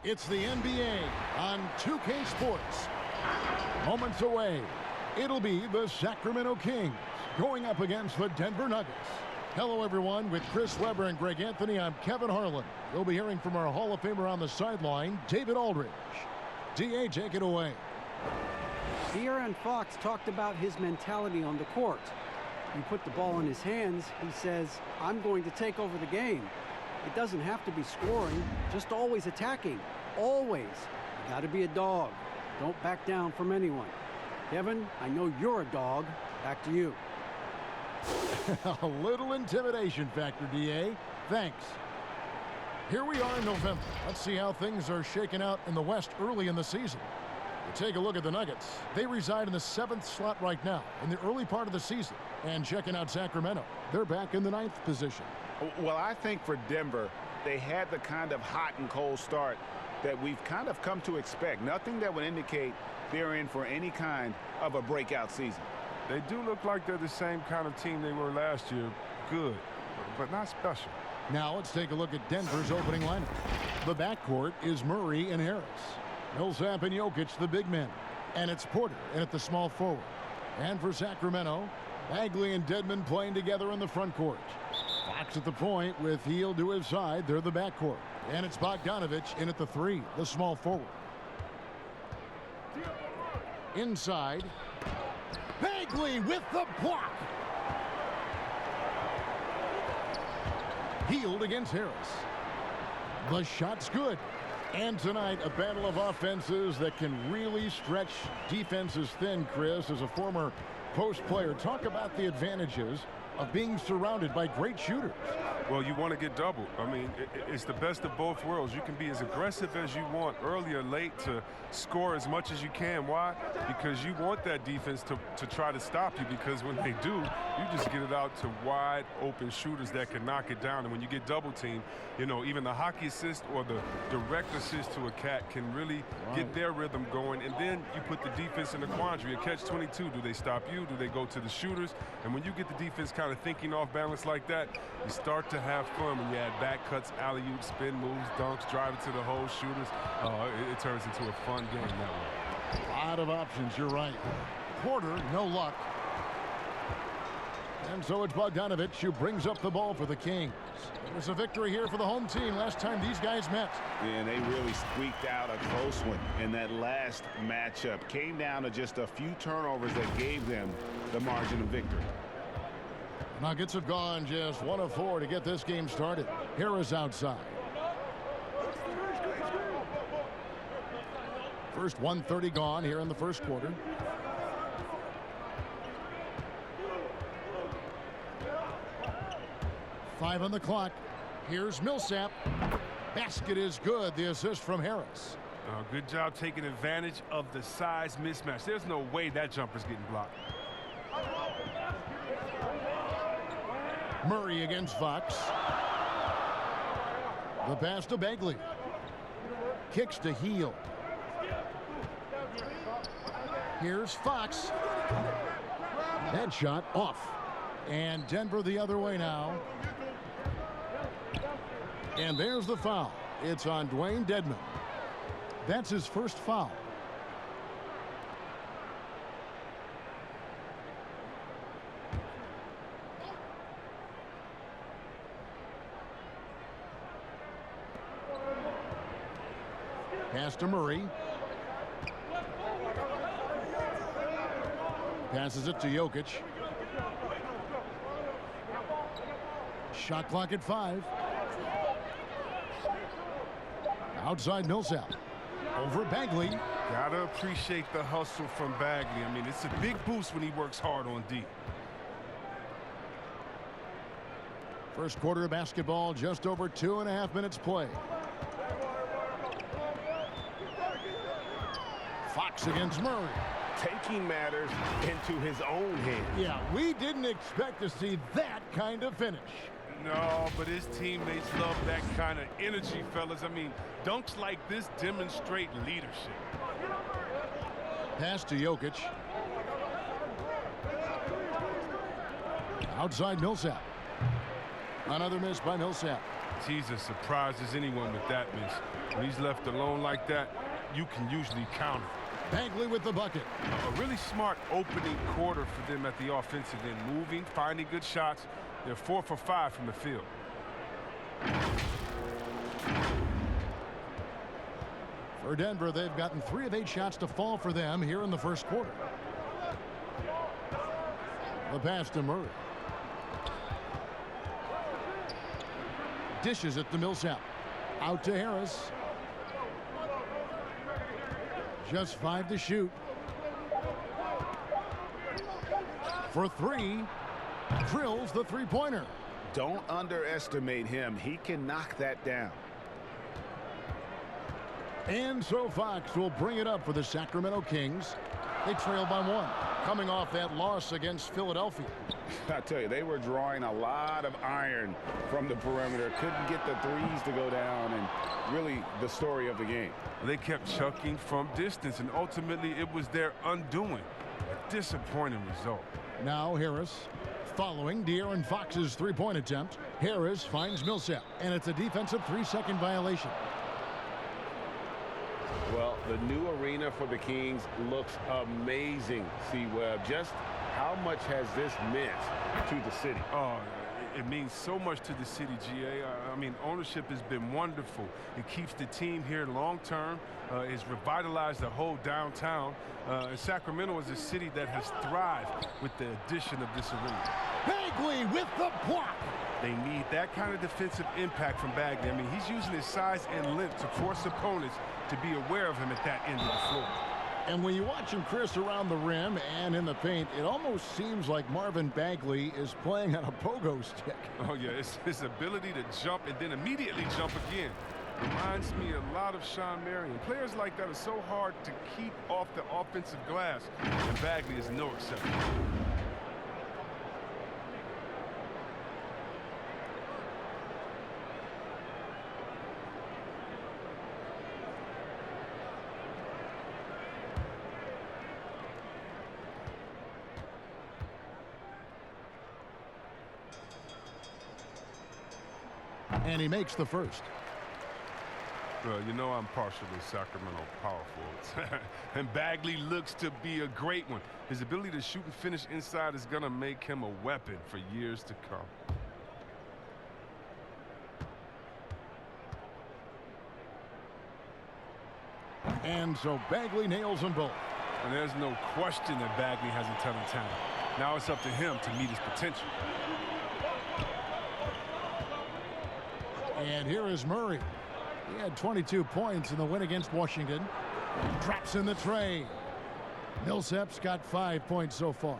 It's the NBA on 2K Sports. Moments away, it'll be the Sacramento Kings going up against the Denver Nuggets. Hello, everyone. With Chris Webber and Greg Anthony, I'm Kevin Harlan. You'll be hearing from our Hall of Famer on the sideline, David Aldridge. D.A., take it away. De'Aaron Fox talked about his mentality on the court. You put the ball in his hands, he says, I'm going to take over the game. It doesn't have to be scoring, just always attacking. Always. You got to be a dog. Don't back down from anyone. Kevin, I know you're a dog. Back to you. A little intimidation factor, D.A. Thanks. Here we are in November. Let's see how things are shaking out in the West early in the season. We'll take a look at the Nuggets. They reside in the 7th slot right now in the early part of the season. And checking out Sacramento, they're back in the 9th position. Well, I think for Denver, they had the kind of hot and cold start that we've kind of come to expect. Nothing that would indicate they're in for any kind of a breakout season. They do look like they're the same kind of team they were last year. Good, but not special. Now let's take a look at Denver's opening lineup. The backcourt is Murray and Harris. Millsap and Jokic, the big men. And it's Porter in at the small forward. And for Sacramento, Bagley and Dedmon playing together in the front court. Fox at the point with Heel to his side. They're the backcourt. And it's Bogdanovich in at the 3, the small forward. Inside, Bagley with the block. Healed against Harris. The shot's good. And tonight, a battle of offenses that can really stretch defenses thin, Chris. As a former post player, talk about the advantages of being surrounded by great shooters. Well, you want to get doubled. I mean, it's the best of both worlds. You can be as aggressive as you want early or late to score as much as you can. Why? Because you want that defense to try to stop you, because when they do, you just get it out to wide open shooters that can knock it down. And when you get double teamed, you know, even the hockey assist or the direct assist to a cat can really get their rhythm going. And then you put the defense in a quandary, a catch-22. Do they stop you? Do they go to the shooters? And when you get the defense kind of thinking off balance like that, you start to have fun when you add back cuts, alley-oops, spin moves, dunks, driving to the hole, shooters. It turns into a fun game that way. A lot of options, you're right. Porter, no luck. And so it's Bogdanovich who brings up the ball for the Kings. It was a victory here for the home team last time these guys met. And they really squeaked out a close one in that last matchup. Came down to just a few turnovers that gave them the margin of victory. Nuggets have gone just 1 of 4 to get this game started. Harris outside. First 1:30 gone here in the first quarter. Five on the clock. Here's Millsap. Basket is good. The assist from Harris. Good job taking advantage of the size mismatch. There's no way that jumper's getting blocked. Murray against Fox. The pass to Bagley. Kicks to Heel. Here's Fox. That shot off. And Denver the other way now. And there's the foul. It's on Dwayne Dedmon. That's his first foul. Pass to Murray. Passes it to Jokic. Shot clock at 5. Outside Millsap. Over Bagley. Gotta appreciate the hustle from Bagley. I mean, it's a big boost when he works hard on D. First quarter of basketball, just over 2.5 minutes play. Fox against Murray. Taking matters into his own hands. Yeah, we didn't expect to see that kind of finish. No, but his teammates love that kind of energy, fellas. I mean, dunks like this demonstrate leadership. Pass to Jokic. Outside Millsap. Another miss by Millsap. He's as surprised as anyone with that miss. When he's left alone like that, you can usually count it. Bagley with the bucket. A really smart opening quarter for them at the offensive end. Moving, finding good shots. They're 4 for 5 from the field. For Denver, they've gotten 3 of 8 shots to fall for them here in the first quarter. The pass to Murray. Dishes it to Millsap. Out to Harris. Just 5 to shoot. For 3. Drills the three-pointer. Don't underestimate him. He can knock that down. And so Fox will bring it up for the Sacramento Kings. They trail by 1, coming off that loss against Philadelphia. I tell you, they were drawing a lot of iron from the perimeter. Couldn't get the threes to go down, and really the story of the game. They kept chucking from distance, and ultimately it was their undoing. A disappointing result. Now Harris following De'Aaron Fox's three-point attempt. Harris finds Millsap, and it's a defensive 3-second violation. Well, the new arena for the Kings looks amazing, C-Webb. Just how much has this meant to the city? Oh, it means so much to the city, GA. I mean, ownership has been wonderful. It keeps the team here long-term. It's revitalized the whole downtown. And Sacramento is a city that has thrived with the addition of this arena. Bagley with the block. They need that kind of defensive impact from Bagley. I mean, he's using his size and length to force opponents to be aware of him at that end of the floor. And when you watch him, Chris, around the rim and in the paint, it almost seems like Marvin Bagley is playing on a pogo stick. Oh, yeah, it's his ability to jump and then immediately jump again. Reminds me a lot of Sean Marion. Players like that are so hard to keep off the offensive glass, and Bagley is no exception. And he makes the first. Well, you know I'm partial to Sacramento power forwards. And Bagley looks to be a great one. His ability to shoot and finish inside is going to make him a weapon for years to come. And so Bagley nails them both. And there's no question that Bagley has a ton of talent. Now it's up to him to meet his potential. And here is Murray. He had 22 points in the win against Washington. Drops in the tray. Millsap's got 5 points so far.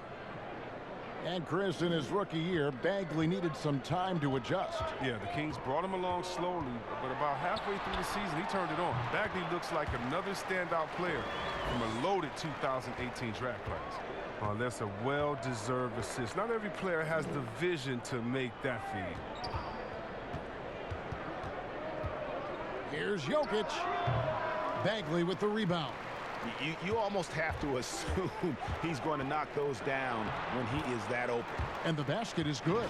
And Chris, in his rookie year, Bagley needed some time to adjust. Yeah, the Kings brought him along slowly, but about halfway through the season, he turned it on. Bagley looks like another standout player from a loaded 2018 draft class. Oh, that's a well-deserved assist. Not every player has the vision to make that feed. Here's Jokic. Bagley with the rebound. You almost have to assume he's going to knock those down when he is that open. And the basket is good.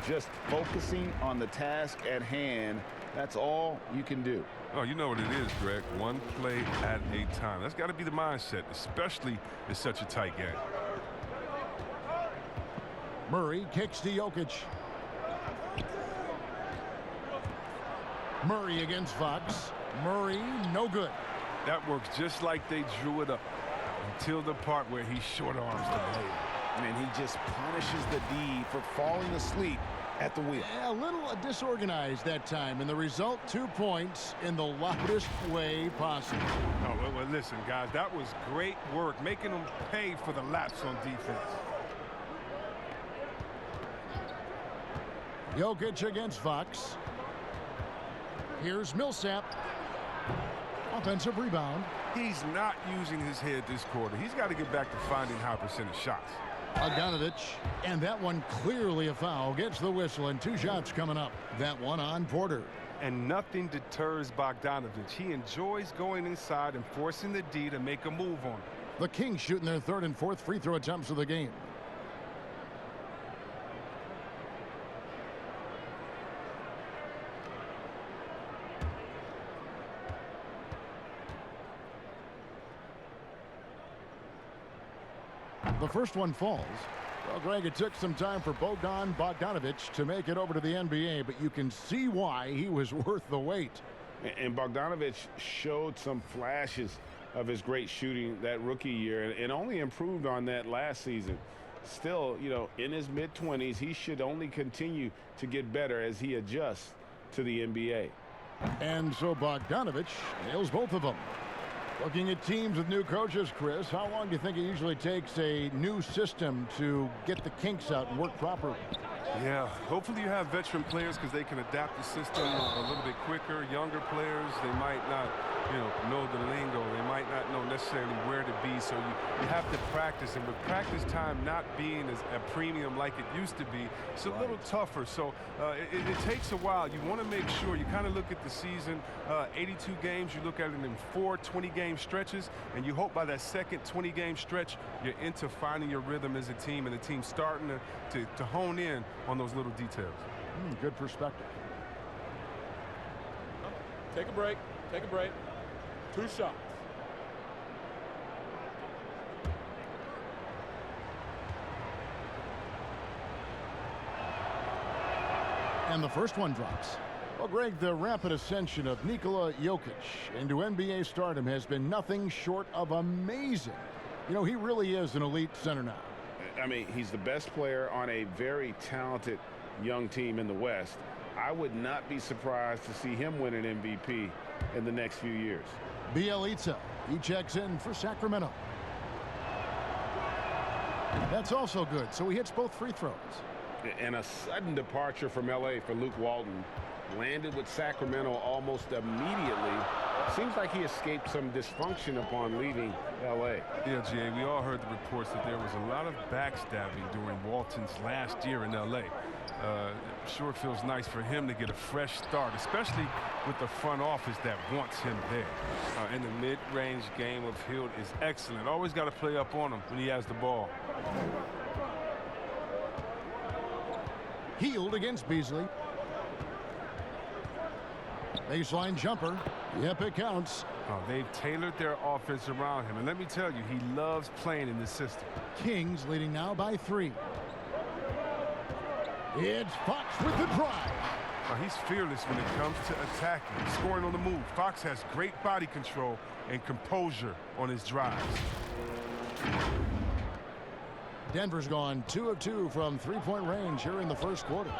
Just focusing on the task at hand, that's all you can do. Oh, you know what it is, Greg. One play at a time. That's got to be the mindset, especially in such a tight game. Murray kicks to Jokic. Murray against Fox. Murray, no good. That works just like they drew it up until the part where he short arms the play. And he just punishes the D for falling asleep at the wheel. A little disorganized that time, and the result, 2 points in the loudest way possible. Oh, well, listen, guys, that was great work, making them pay for the lapse on defense. Jokic against Fox. Here's Millsap. Offensive rebound. He's not using his head this quarter. He's got to get back to finding high percentage shots. Bogdanovich, and that one clearly a foul. Gets the whistle, and 2 shots coming up. That one on Porter. And nothing deters Bogdanovich. He enjoys going inside and forcing the D to make a move on him. The Kings shooting their 3rd and 4th free throw attempts of the game. The first one falls. Well, Greg, it took some time for Bogdanovich to make it over to the NBA, but you can see why he was worth the wait. And Bogdanovich showed some flashes of his great shooting that rookie year and only improved on that last season. Still, you know, in his mid-20s, he should only continue to get better as he adjusts to the NBA. And so Bogdanovich nails both of them. Looking at teams with new coaches, Chris, how long do you think it usually takes a new system to get the kinks out and work properly? Yeah, hopefully you have veteran players because they can adapt the system a little bit quicker. Younger players, they might not, know the lingo. They might not know necessarily where to be. So you have to practice. And with practice time not being as a premium like it used to be, it's a little tougher. So it takes a while. You want to make sure you kind of look at the season, 82 games. You look at it in 4 20-game stretches. And you hope by that second 20-game stretch, you're into finding your rhythm as a team and the team starting to hone in on those little details. Good perspective. Take a break. Take a break. 2 shots. And the first one drops. Well, Greg, the rapid ascension of Nikola Jokic into NBA stardom has been nothing short of amazing. You know, he really is an elite center now. I mean, he's the best player on a very talented young team in the West. I would not be surprised to see him win an MVP in the next few years. Bielitsa, he checks in for Sacramento. That's also good, so he hits both free throws. And a sudden departure from L.A. for Luke Walton. Landed with Sacramento almost immediately. Seems like he escaped some dysfunction upon leaving L.A. Yeah, Jay, we all heard the reports that there was a lot of backstabbing during Walton's last year in L.A. Sure it feels nice for him to get a fresh start, especially with the front office that wants him there. In the mid-range game of Hield is excellent. Always got to play up on him when he has the ball. Hield against Beasley. Baseline jumper. Yep, it counts. They've tailored their offense around him. And let me tell you, he loves playing in this system. Kings leading now by 3. It's Fox with the drive. He's fearless when it comes to attacking, scoring on the move. Fox has great body control and composure on his drives. Denver's gone 2 of 2 from three-point range here in the first quarter.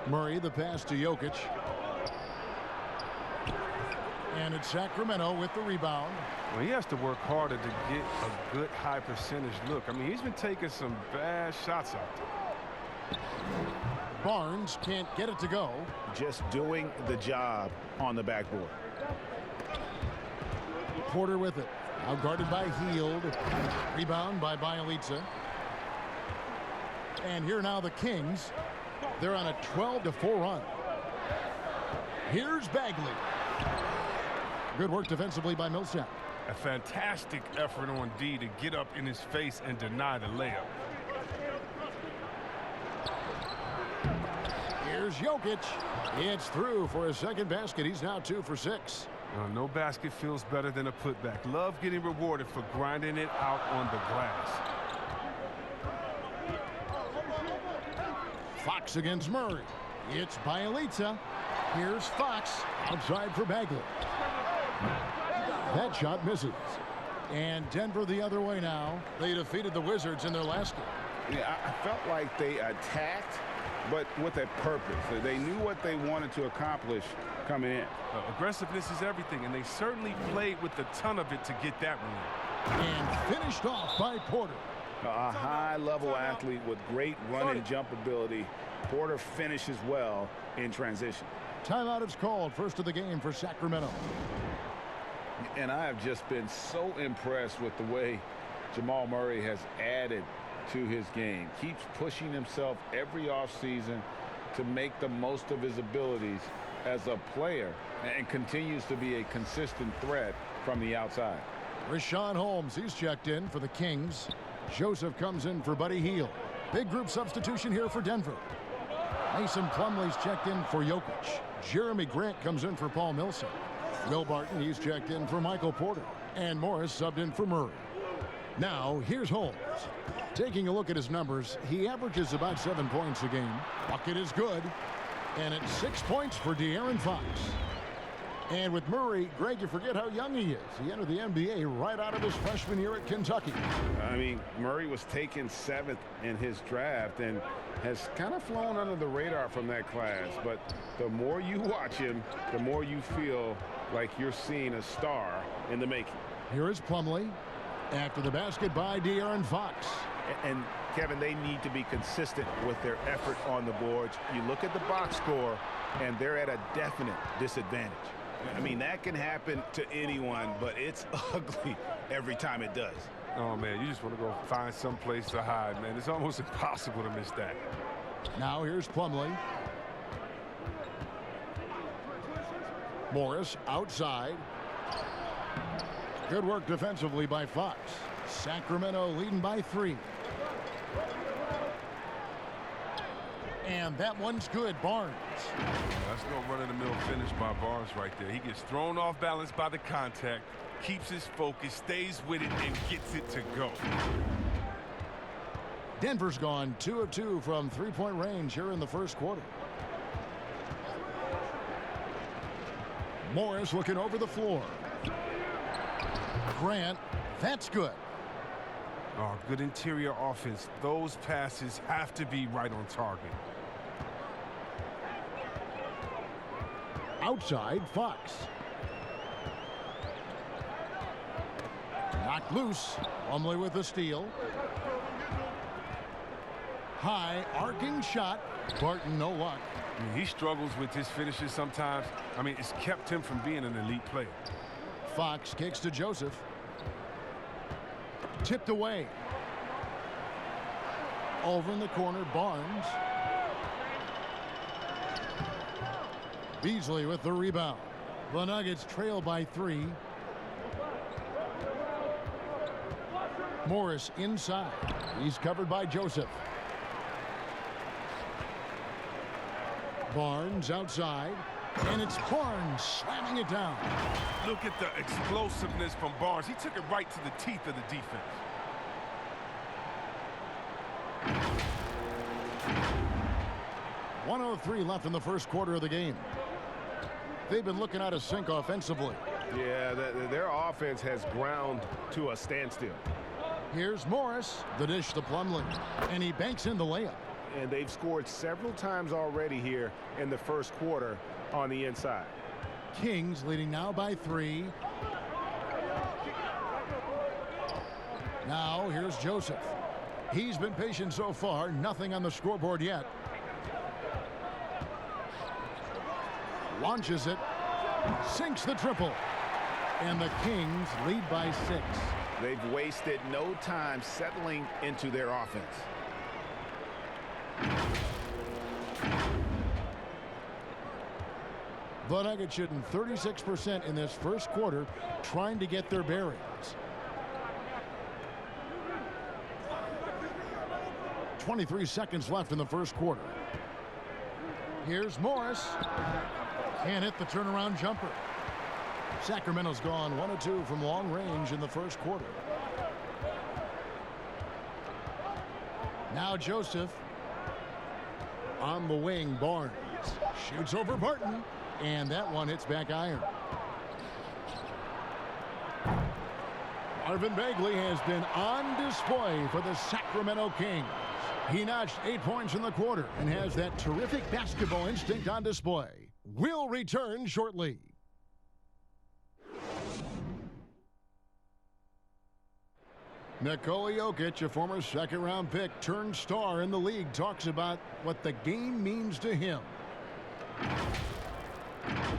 Murray, the pass to Jokic. And it's Sacramento with the rebound. Well, he has to work harder to get a good high percentage look. I mean, he's been taking some bad shots out there. Barnes can't get it to go. Just doing the job on the backboard. Porter with it. Now guarded by Hield. Rebound by Bielitsa. And here now the Kings. They're on a 12-4 run. Here's Bagley. Good work defensively by Millsap. A fantastic effort on D to get up in his face and deny the layup. Here's Jokic. It's through for his second basket. He's now 2 for 6. No basket feels better than a putback. Love getting rewarded for grinding it out on the glass. Fox against Murray. It's Bielitsa. Here's Fox outside for Bagley. That shot misses. And Denver the other way now. They defeated the Wizards in their last game. Yeah, I felt like they attacked, but with a purpose. They knew what they wanted to accomplish coming in. Aggressiveness is everything, and they certainly played with a ton of it to get that win. And finished off by Porter. A high-level athlete with great run and jump ability. Porter finishes well in transition. Timeout is called. First of the game for Sacramento. And I have just been so impressed with the way Jamal Murray has added to his game. Keeps pushing himself every offseason to make the most of his abilities as a player and continues to be a consistent threat from the outside. Rashawn Holmes, he's checked in for the Kings. Joseph comes in for Buddy Hield. Big group substitution here for Denver. Mason Plumlee's checked in for Jokic. Jeremy Grant comes in for Paul Millsap. Will Barton, he's checked in for Michael Porter. And Morris subbed in for Murray. Now, here's Holmes. Taking a look at his numbers, he averages about 7 points a game. Bucket is good. And it's 6 points for De'Aaron Fox. And with Murray, Greg, you forget how young he is. He entered the NBA right out of his freshman year at Kentucky. I mean, Murray was taken 7th in his draft and has kind of flown under the radar from that class. But the more you watch him, the more you feel like you're seeing a star in the making. Here is Plumlee. After the basket by De'Aaron Fox. And Kevin, they need to be consistent with their effort on the boards. You look at the box score, and they're at a definite disadvantage. I mean, that can happen to anyone, but it's ugly every time it does. Oh, man, you just want to go find some place to hide, man. It's almost impossible to miss that. Now here's Plumlee. Morris outside. Good work defensively by Fox. Sacramento leading by 3. And that one's good. Barnes. That's no run-of-the-mill finish by Barnes right there. He gets thrown off balance by the contact, keeps his focus, stays with it, and gets it to go. Denver's gone 2 of 2 from three-point range here in the first quarter. Morris looking over the floor. Grant, that's good. Oh, good interior offense. Those passes have to be right on target. Outside, Fox. Knocked loose. Plumlee with the steal. High, arcing shot. Barton, no luck. I mean, he struggles with his finishes sometimes. I mean, it's kept him from being an elite player. Fox kicks to Joseph. Tipped away. Over in the corner, Barnes. Beasley with the rebound. The Nuggets trail by 3. Morris inside. He's covered by Joseph. Barnes outside. And it's Barnes slamming it down. Look at the explosiveness from Barnes. He took it right to the teeth of the defense. .103 left in the first quarter of the game. They've been looking out of sync offensively. Yeah, their offense has ground to a standstill. Here's Morris. The dish to Plumlee. And he banks in the layup. And they've scored several times already here in the first quarter on the inside. Kings leading now by 3. Now here's Joseph. He's been patient so far. Nothing on the scoreboard yet. Launches it. Sinks the triple. And the Kings lead by 6. They've wasted no time settling into their offense. The Nuggets shooting 36% in this first quarter, trying to get their bearings. 23 seconds left in the first quarter. Here's Morris. Can't hit the turnaround jumper. Sacramento's gone 1 of 2 from long range in the first quarter. Now Joseph. On the wing, Barnes. Shoots over Barton. And that one hits back iron. Marvin Bagley has been on display for the Sacramento Kings. He notched 8 points in the quarter and has that terrific basketball instinct on display. We'll return shortly. Nikola Jokic, a former second-round pick turned star in the league, talks about what the game means to him.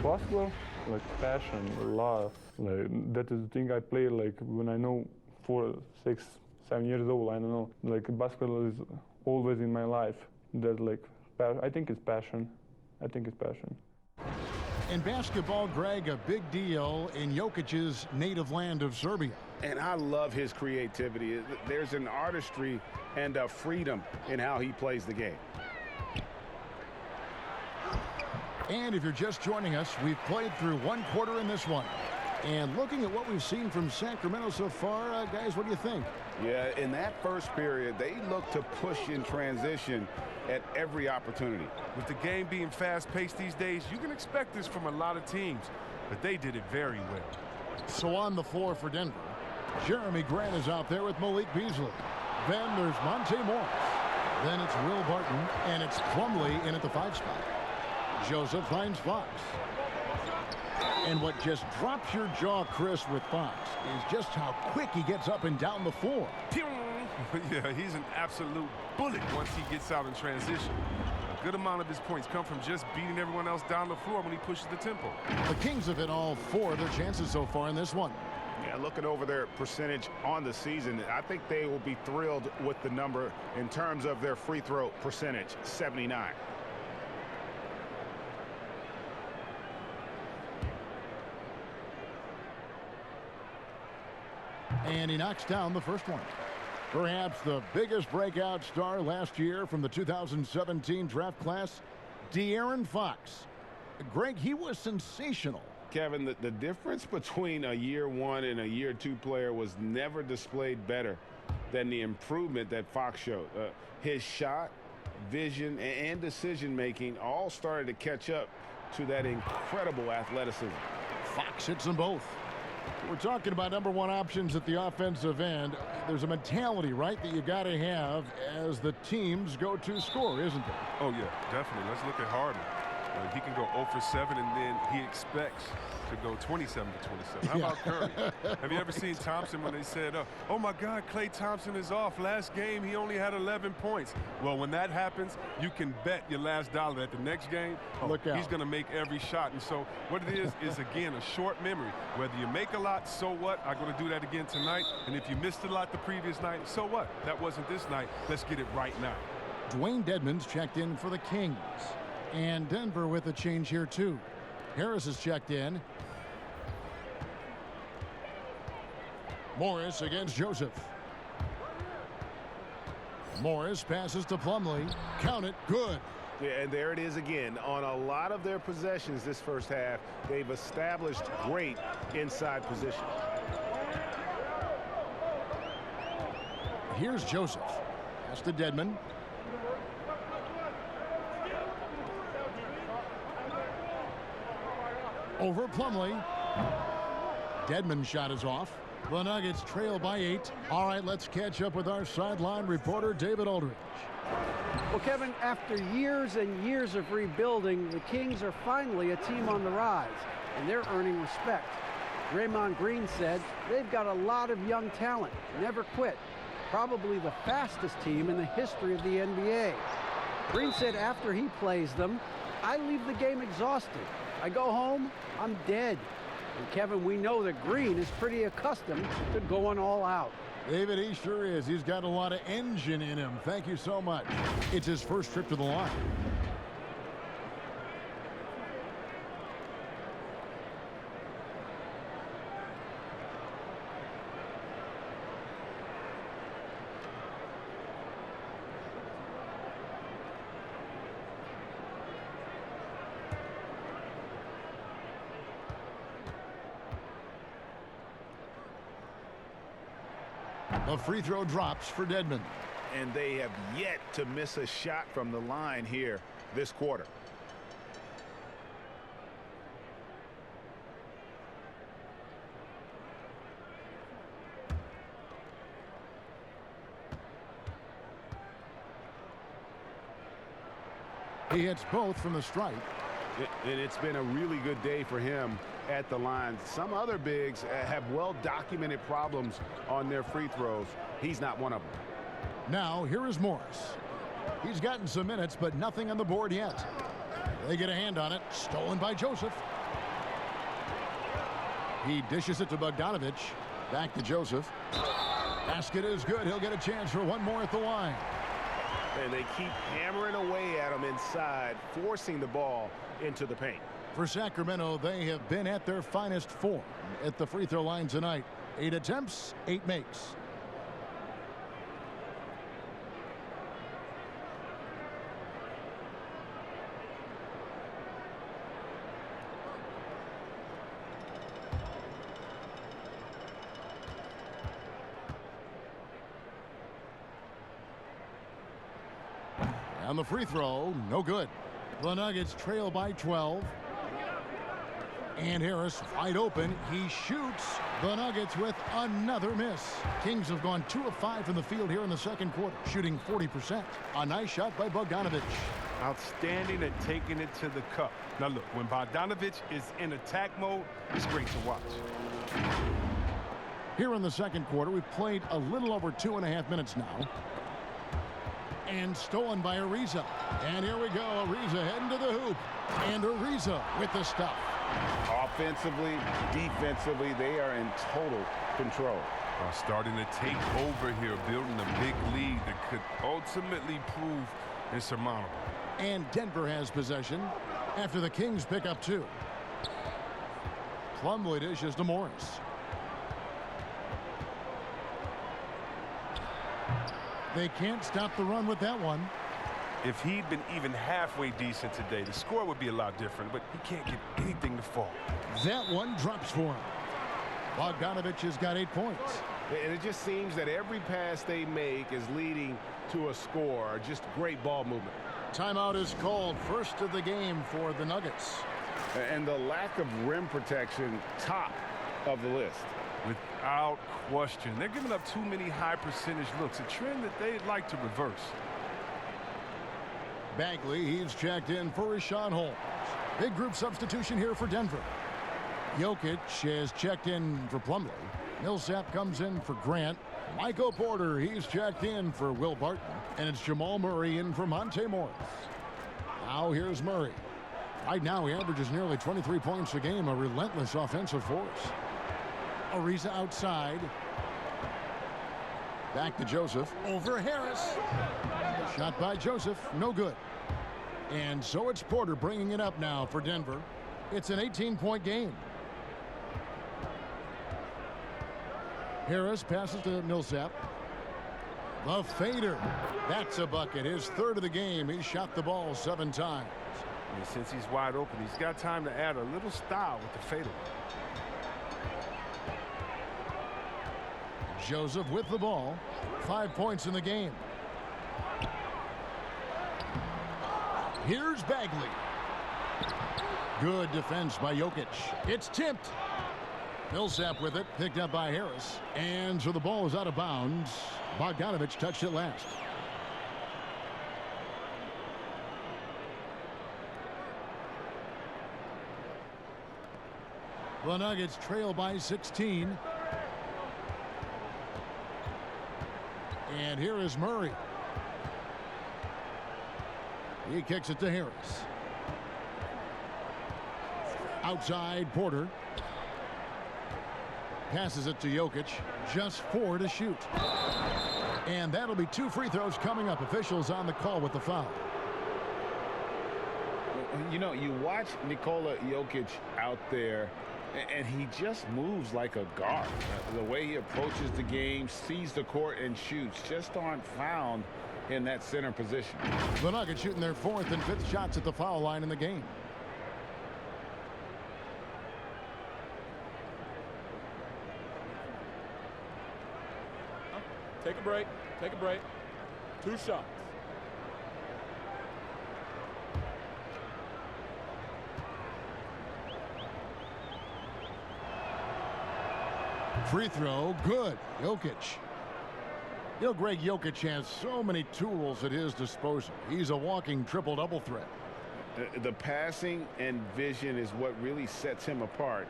Basketball, like passion, love. Like, that is the thing I play like when I know 4, 6, 7 years old. I don't know. Like basketball is always in my life. That like I think it's passion. I think it's passion. In basketball, Greg, a big deal in Jokic's native land of Serbia. And I love his creativity. There's an artistry and a freedom in how he plays the game. And if you're just joining us, we've played through 1 quarter in this one. And looking at what we've seen from Sacramento so far, guys, what do you think? Yeah, in that first period, they look to push in transition at every opportunity. With the game being fast-paced these days, you can expect this from a lot of teams, but they did it very well. So on the floor for Denver, Jeremy Grant is out there with Malik Beasley. Then there's Monte Morris. Then it's Will Barton, and it's Plumlee in at the 5 spot. Joseph finds Fox. And what just drops your jaw, Chris, with Fox is just how quick he gets up and down the floor. Yeah, he's an absolute bullet once he gets out in transition. A good amount of his points come from just beating everyone else down the floor when he pushes the tempo. The Kings have hit all 4 of their chances so far in this one. Yeah, looking over their percentage on the season, I think they will be thrilled with the number in terms of their free throw percentage, 79. And he knocks down the first one. Perhaps the biggest breakout star last year from the 2017 draft class, De'Aaron Fox. Greg, he was sensational. Kevin, the difference between a year 1 and a year 2 player was never displayed better than the improvement that Fox showed. His shot, vision, and decision-making all started to catch up to that incredible athleticism. Fox hits them both. We're talking about number 1 options at the offensive end. There's a mentality, right, that you got to have as the team's go-to scorer, isn't there? Oh, yeah, definitely. Let's look at Harden. He can go 0 for 7, and then he expects to go 27 to 27. How about Curry? Have you ever seen Thompson when they said, oh, my God, Klay Thompson is off. Last game, he only had 11 points. Well, when that happens, you can bet your last dollar that the next game, he's going to make every shot. And so what it is, again, a short memory. Whether you make a lot, so what? I'm going to do that again tonight. And if you missed a lot the previous night, so what? That wasn't this night. Let's get it right now. Dwayne Dedmon's checked in for the Kings. And Denver with a change here, too. Harris is checked in. Morris against Joseph. Morris passes to Plumlee. Count it. Good. Yeah, and there it is again. On a lot of their possessions this first half, they've established great inside position. Here's Joseph. Pass to Dedmon. Over Plumlee. Dedmon's shot is off. The Nuggets trail by 8. All right, let's catch up with our sideline reporter, David Aldridge. Well, Kevin, after years and years of rebuilding, the Kings are finally a team on the rise, and they're earning respect. Draymond Green said they've got a lot of young talent, never quit. Probably the fastest team in the history of the NBA. Green said after he plays them, I leave the game exhausted. I go home, I'm dead. And Kevin, we know that Green is pretty accustomed to going all out. David, he sure is. He's got a lot of engine in him. Thank you so much. It's his first trip to the line. The free throw drops for Dedmon. And they have yet to miss a shot from the line here this quarter. He hits both from the stripe. And it's been a really good day for him at the line. Some other bigs have well-documented problems on their free throws. He's not one of them. Now, here is Morris. He's gotten some minutes, but nothing on the board yet. They get a hand on it. Stolen by Joseph. He dishes it to Bogdanovich. Back to Joseph. Basket is good. He'll get a chance for one more at the line. And they keep hammering away at him inside, forcing the ball into the paint. For Sacramento, they have been at their finest form at the free throw line tonight. 8 attempts, 8 makes. And the free throw, no good. The Nuggets trail by 12. And Harris wide open. He shoots. The Nuggets with another miss. Kings have gone 2 of 5 from the field here in the second quarter, shooting 40%. A nice shot by Bogdanovic. Outstanding at taking it to the cup. Now look, when Bogdanovic is in attack mode, it's great to watch. Here in the second quarter, we've played a little over 2.5 minutes now. And stolen by Ariza. And here we go. Ariza heading to the hoop. And Ariza with the stuff. Offensively, defensively, they are in total control. Starting to take over here, building a big lead that could ultimately prove insurmountable. And Denver has possession after the Kings pick up 2. Plumlee dishes to Morris. They can't stop the run with that one. If he'd been even halfway decent today, the score would be a lot different, but he can't get anything to fall. That one drops for him. Bogdanovic has got 8 points. And it just seems that every pass they make is leading to a score. Just great ball movement. Timeout is called. First of the game for the Nuggets. And the lack of rim protection, top of the list. Without question. They're giving up too many high percentage looks, a trend that they'd like to reverse. Bagley, he's checked in for Rashawn Holmes. Big group substitution here for Denver. Jokic has checked in for Plumlee. Millsap comes in for Grant. Michael Porter, he's checked in for Will Barton. And it's Jamal Murray in for Monte Morris. Now here's Murray. Right now he averages nearly 23 points a game, a relentless offensive force. Ariza outside. Back to Joseph. Over Harris. Shot by Joseph. No good. And so it's Porter bringing it up now for Denver. It's an 18-point game. Harris passes to Millsap. The fader. That's a bucket. His 3rd of the game. He shot the ball 7 times. And since he's wide open, he's got time to add a little style with the fader. Joseph with the ball. 5 points in the game. Here's Bagley. Good defense by Jokic. It's tipped. Millsap with it, picked up by Harris. And so the ball is out of bounds. Bogdanovic touched it last. The Nuggets trail by 16. And here is Murray. He kicks it to Harris. Outside, Porter. Passes it to Jokic. Just 4 to shoot. And that'll be 2 free throws coming up. Officials on the call with the foul. You know, you watch Nikola Jokic out there, and he just moves like a guard. The way he approaches the game, sees the court, and shoots just aren't found in that center position. The Nuggets shooting their 4th and 5th shots at the foul line in the game. Take a break. Take a break. 2 shots. Free throw, good. Jokic. You know, Greg, Jokic has so many tools at his disposal. He's a walking triple-double threat. The passing and vision is what really sets him apart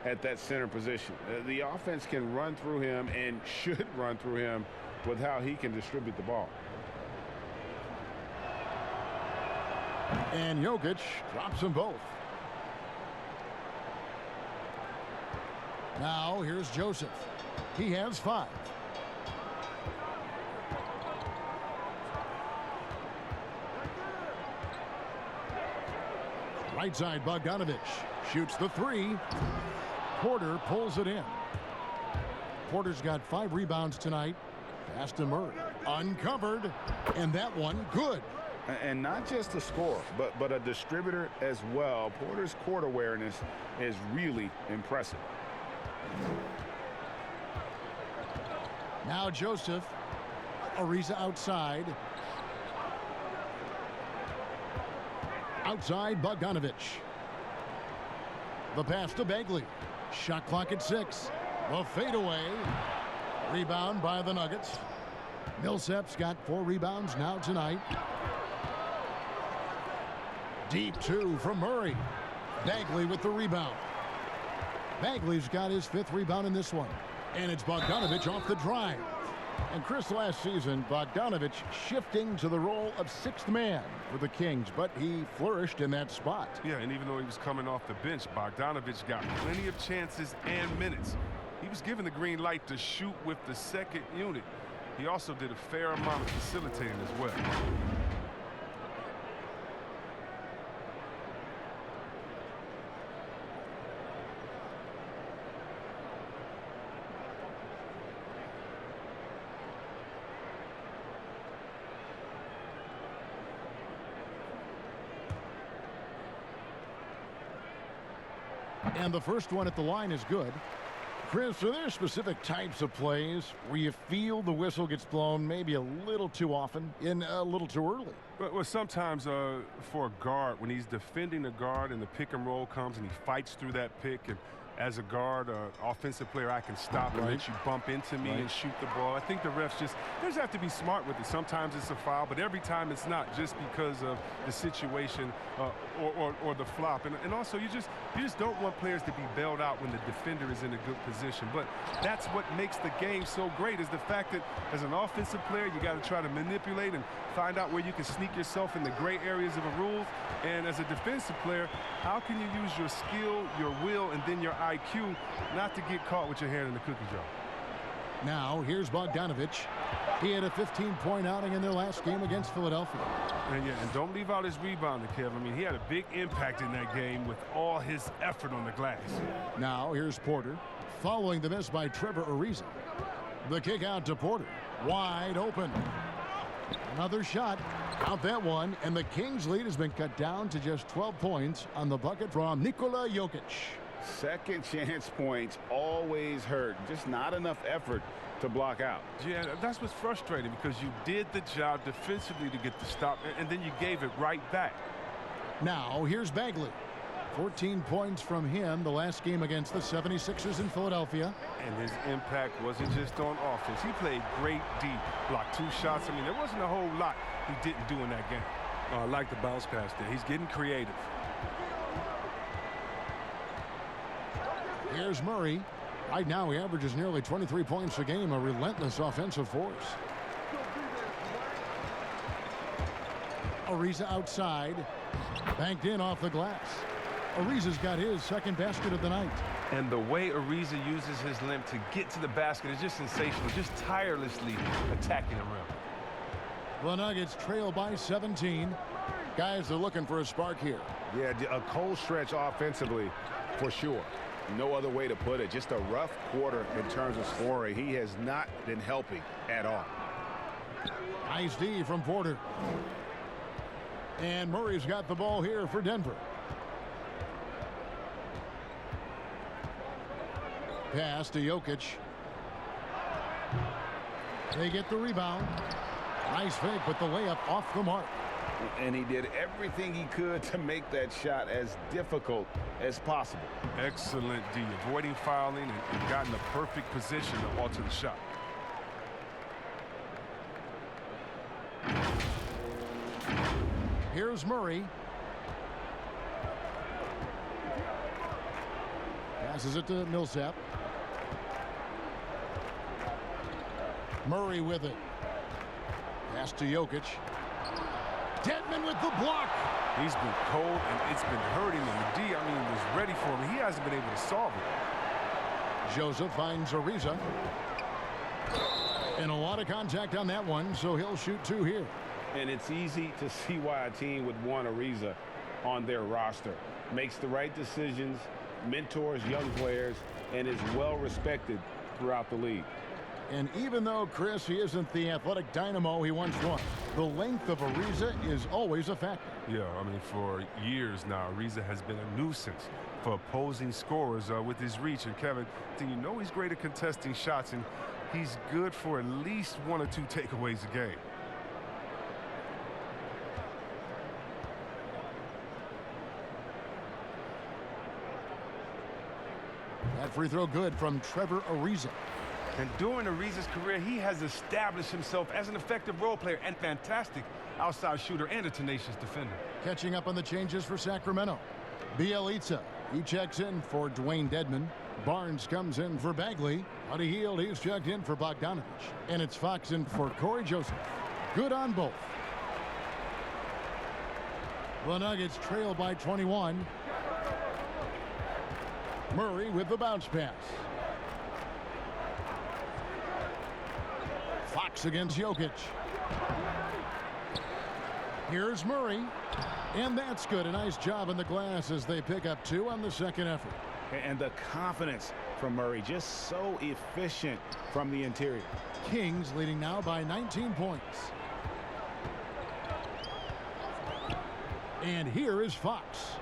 at that center position. The offense can run through him and should run through him with how he can distribute the ball. And Jokic drops them both. Now here's Joseph. He has 5. Right side, Bogdanovic shoots the 3. Porter pulls it in. Porter's got 5 rebounds tonight. Pass to Murray. Uncovered. And that one, good. And not just a scorer, but a distributor as well. Porter's court awareness is really impressive. Now Joseph. Ariza outside. Outside, Bogdanovich. The pass to Bagley. Shot clock at 6. The fadeaway. Rebound by the Nuggets. Millsap's got 4 rebounds now tonight. Deep 2 from Murray. Bagley with the rebound. Bagley's got his 5th rebound in this one. And it's Bogdanovich off the drive. And Chris, last season, Bogdanovich shifting to the role of 6th man for the Kings, but he flourished in that spot. Yeah, and even though he was coming off the bench, Bogdanovich got plenty of chances and minutes. He was given the green light to shoot with the 2nd unit. He also did a fair amount of facilitating as well. And the first one at the line is good. Chris, are there specific types of plays where you feel the whistle gets blown maybe a little too often and a little too early? Well, sometimes for a guard, when he's defending a guard and the pick and roll comes and he fights through that pick, and as a guard, offensive player, I can stop and let you bump into me and shoot the ball. I think the refs they just have to be smart with it. Sometimes it's a foul, but every time it's not, just because of the situation or the flop. And also, you just don't want players to be bailed out when the defender is in a good position. But that's what makes the game so great, is the fact that as an offensive player, you got to try to manipulate and find out where you can sneak yourself in the gray areas of the rules. And as a defensive player, how can you use your skill, your will, and then your IQ not to get caught with your hand in the cookie jar? Now, here's Bogdanovich. He had a 15-point outing in their last game against Philadelphia. And don't leave out his rebounder, Kev. I mean, he had a big impact in that game with all his effort on the glass. Now, here's Porter, following the miss by Trevor Ariza. The kick out to Porter. Wide open. Another shot. Out that one, and the Kings' lead has been cut down to just 12 points on the bucket from Nikola Jokic. Second chance points always hurt. Just not enough effort to block out. Yeah, that's what's frustrating, because you did the job defensively to get the stop, and then you gave it right back. Now, here's Bagley. 14 points from him the last game against the 76ers in Philadelphia. And his impact wasn't just on offense. He played great D, blocked 2 shots. I mean, there wasn't a whole lot he didn't do in that game. I like the bounce pass there. He's getting creative. Here's Murray. Right now, he averages nearly 23 points a game, a relentless offensive force. Ariza outside. Banked in off the glass. Ariza's got his 2nd basket of the night. And the way Ariza uses his limb to get to the basket is just sensational, just tirelessly attacking the rim. The Nuggets trail by 17. Guys are looking for a spark here. Yeah, a cold stretch offensively for sure. No other way to put it. Just a rough quarter in terms of scoring. He has not been helping at all. Nice D from Porter. And Murray's got the ball here for Denver. Pass to Jokic. They get the rebound. Nice fake, but the layup off the mark. And he did everything he could to make that shot as difficult as possible. Excellent D, avoiding fouling and got in the perfect position to alter the shot. Here's Murray. Passes it to Millsap. Murray with it. Pass to Jokic. Dedmon with the block. He's been cold, and it's been hurting him. The D, I mean, was ready for him. He hasn't been able to solve it. Joseph finds Ariza. And a lot of contact on that one, so he'll shoot 2 here. And it's easy to see why a team would want Ariza on their roster. Makes the right decisions, mentors young players, and is well respected throughout the league. And even though, Chris, he isn't the athletic dynamo he once was, the length of Ariza is always a factor. Yeah, I mean, for years now, Ariza has been a nuisance for opposing scorers with his reach. And Kevin, you know he's great at contesting shots, and he's good for at least 1 or 2 takeaways a game. free throw good from Trevor Ariza. And during Ariza's career, he has established himself as an effective role player and fantastic outside shooter and a tenacious defender. Catching up on the changes for Sacramento. Bielitsa, he checks in for Dwayne Dedman. Barnes comes in for Bagley. On a Hield, he's checked in for Bogdanovich. And it's Fox in for Corey Joseph. Good on both. The Nuggets trail by 21. Murray with the bounce pass. Fox against Jokic. Here's Murray. And that's good. A nice job in the glass as they pick up 2 on the second effort. And the confidence from Murray, just so efficient from the interior. Kings leading now by 19 points. And here is Fox.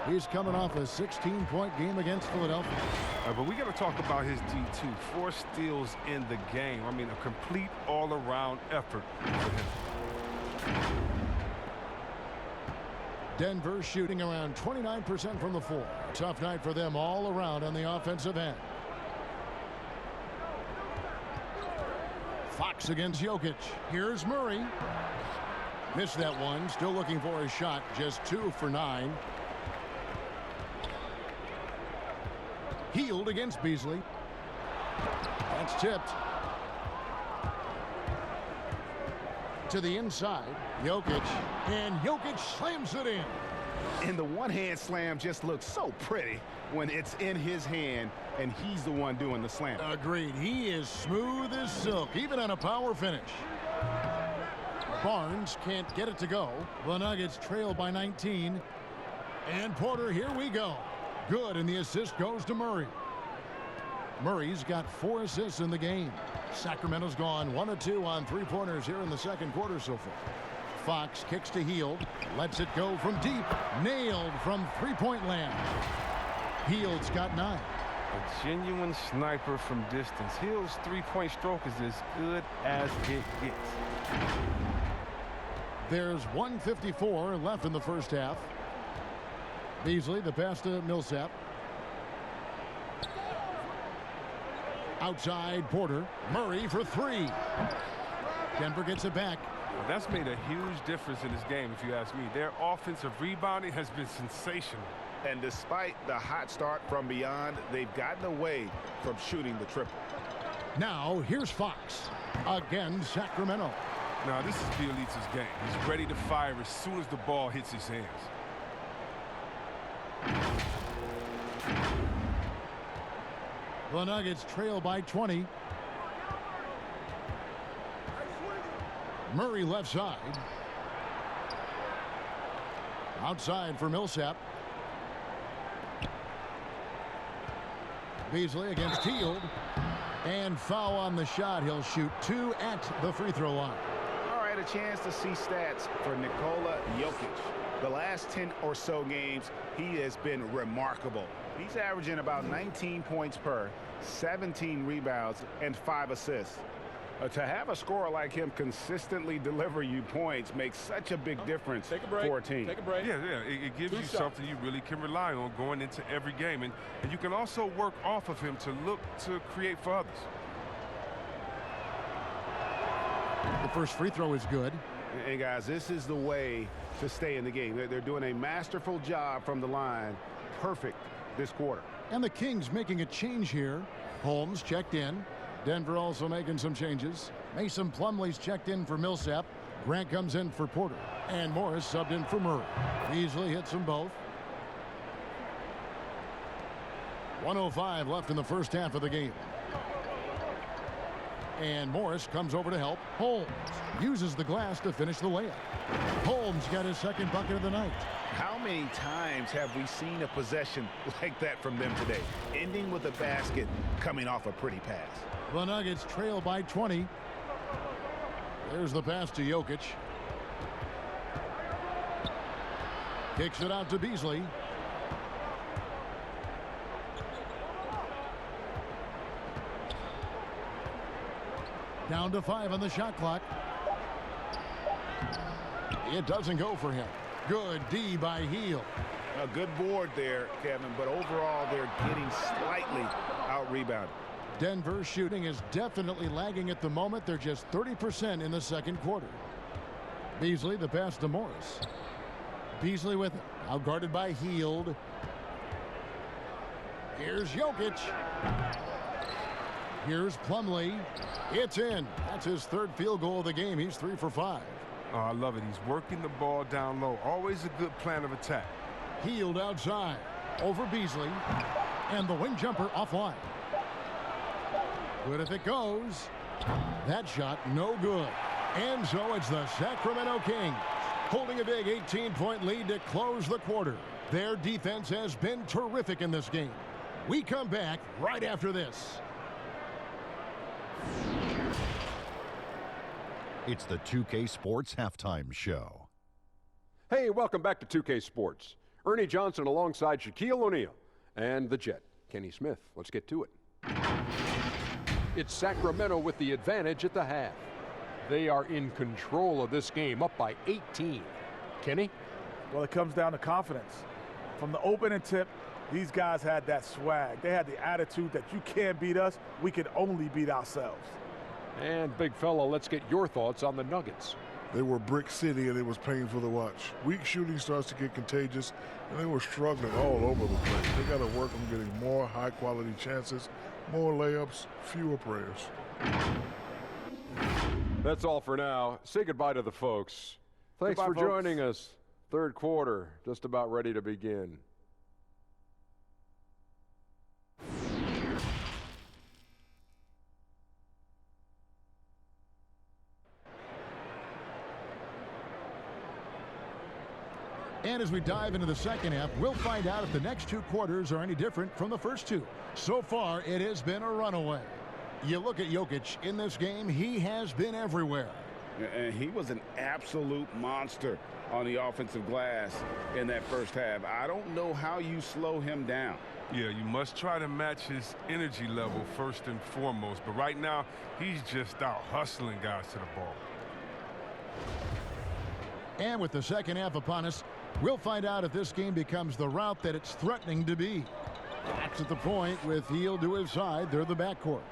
He's coming off a 16-point game against Philadelphia. But we got to talk about his D2. 4 steals in the game. I mean, a complete all-around effort for him. Denver shooting around 29% from the floor. Tough night for them all around on the offensive end. Fox against Jokic. Here's Murray. Missed that one. Still looking for a shot. Just 2 for 9. Hield against Beasley. That's tipped. To the inside. Jokic. And Jokic slams it in. And the one-hand slam just looks so pretty when it's in his hand and he's the one doing the slam. Agreed. He is smooth as silk, even on a power finish. Barnes can't get it to go. The Nuggets trail by 19. And Porter, here we go. Good, and the assist goes to Murray. Murray's got 4 assists in the game. Sacramento's gone 1 of 2 on 3-pointers here in the second quarter so far. Fox kicks to Hield, lets it go from deep, nailed from 3-point land. Hield's got 9. A genuine sniper from distance. Hield's 3-point stroke is as good as it gets. There's 1:54 left in the first half. Beasley, the pass to Millsap. Outside Porter. Murray for 3. Denver gets it back. Well, that's made a huge difference in this game, if you ask me. Their offensive rebounding has been sensational. And despite the hot start from beyond, they've gotten away from shooting the triple. Now, here's Fox. Again, Sacramento. Now, this is Bielitsa's game. He's ready to fire as soon as the ball hits his hands. The Nuggets trail by 20. Murray left side. Outside for Millsap. Beasley against Hield. And foul on the shot. He'll shoot 2 at the free throw line. All right, a chance to see stats for Nikola Jokic. The last 10 or so games, he has been remarkable. He's averaging about 19 points per, 17 rebounds, and 5 assists. To have a scorer like him consistently deliver you points makes such a big difference for a team. Take a break. Yeah, it gives you something you really can rely on going into every game. And you can also work off of him to look to create for others. The first free throw is good. And guys, this is the way to stay in the game. They're doing a masterful job from the line. Perfect this quarter. And the Kings making a change here. Holmes checked in. Denver also making some changes. Mason Plumlee's checked in for Millsap. Grant comes in for Porter. And Morris subbed in for Murray. Beasley hits them both. 1:05 left in the first half of the game. And Morris comes over to help. Holmes uses the glass to finish the layup. Holmes got his second bucket of the night. How many times have we seen a possession like that from them today? Ending with a basket, coming off a pretty pass. The Nuggets trail by 20. There's the pass to Jokic. Kicks it out to Beasley. Down to 5 on the shot clock. It doesn't go for him. Good D by Hield. A good board there, Kevin, but overall they're getting slightly out-rebounded. Denver's shooting is definitely lagging at the moment. They're just 30% in the second quarter. Beasley, the pass to Morris. Beasley with it. Out guarded by Hield. Here's Jokic. Here's Plumlee. It's in. That's his third field goal of the game. He's 3 for 5. Oh, I love it. He's working the ball down low. Always a good plan of attack. Hield outside. Over Beasley. And the wing jumper offline. Good if it goes. That shot no good. And so it's the Sacramento Kings holding a big 18-point lead to close the quarter. Their defense has been terrific in this game. We come back right after this. It's the 2K Sports Halftime Show. Hey, welcome back to 2K Sports. Ernie Johnson alongside Shaquille O'Neal and the Jet, Kenny Smith. Let's get to it. It's Sacramento with the advantage at the half. They are in control of this game, up by 18. Kenny? Well, it comes down to confidence. From the opening tip, these guys had that swag. They had the attitude that you can't beat us, we can only beat ourselves. And big fella, let's get your thoughts on the Nuggets. They were brick city, and it was painful to watch. Weak shooting starts to get contagious, and they were struggling all over the place. They got to work on getting more high-quality chances, more layups, fewer prayers. That's all for now. Say goodbye to the folks. Thanks for joining us. Third quarter, just about ready to begin. And as we dive into the second half, we'll find out if the next two quarters are any different from the first two. So far, it has been a runaway. You look at Jokic in this game, he has been everywhere. And he was an absolute monster on the offensive glass in that first half. I don't know how you slow him down. Yeah, you must try to match his energy level first and foremost. But right now, he's just out hustling guys to the ball. And with the second half upon us, we'll find out if this game becomes the route that it's threatening to be. That's at the point with Hield to his side. They're the backcourt.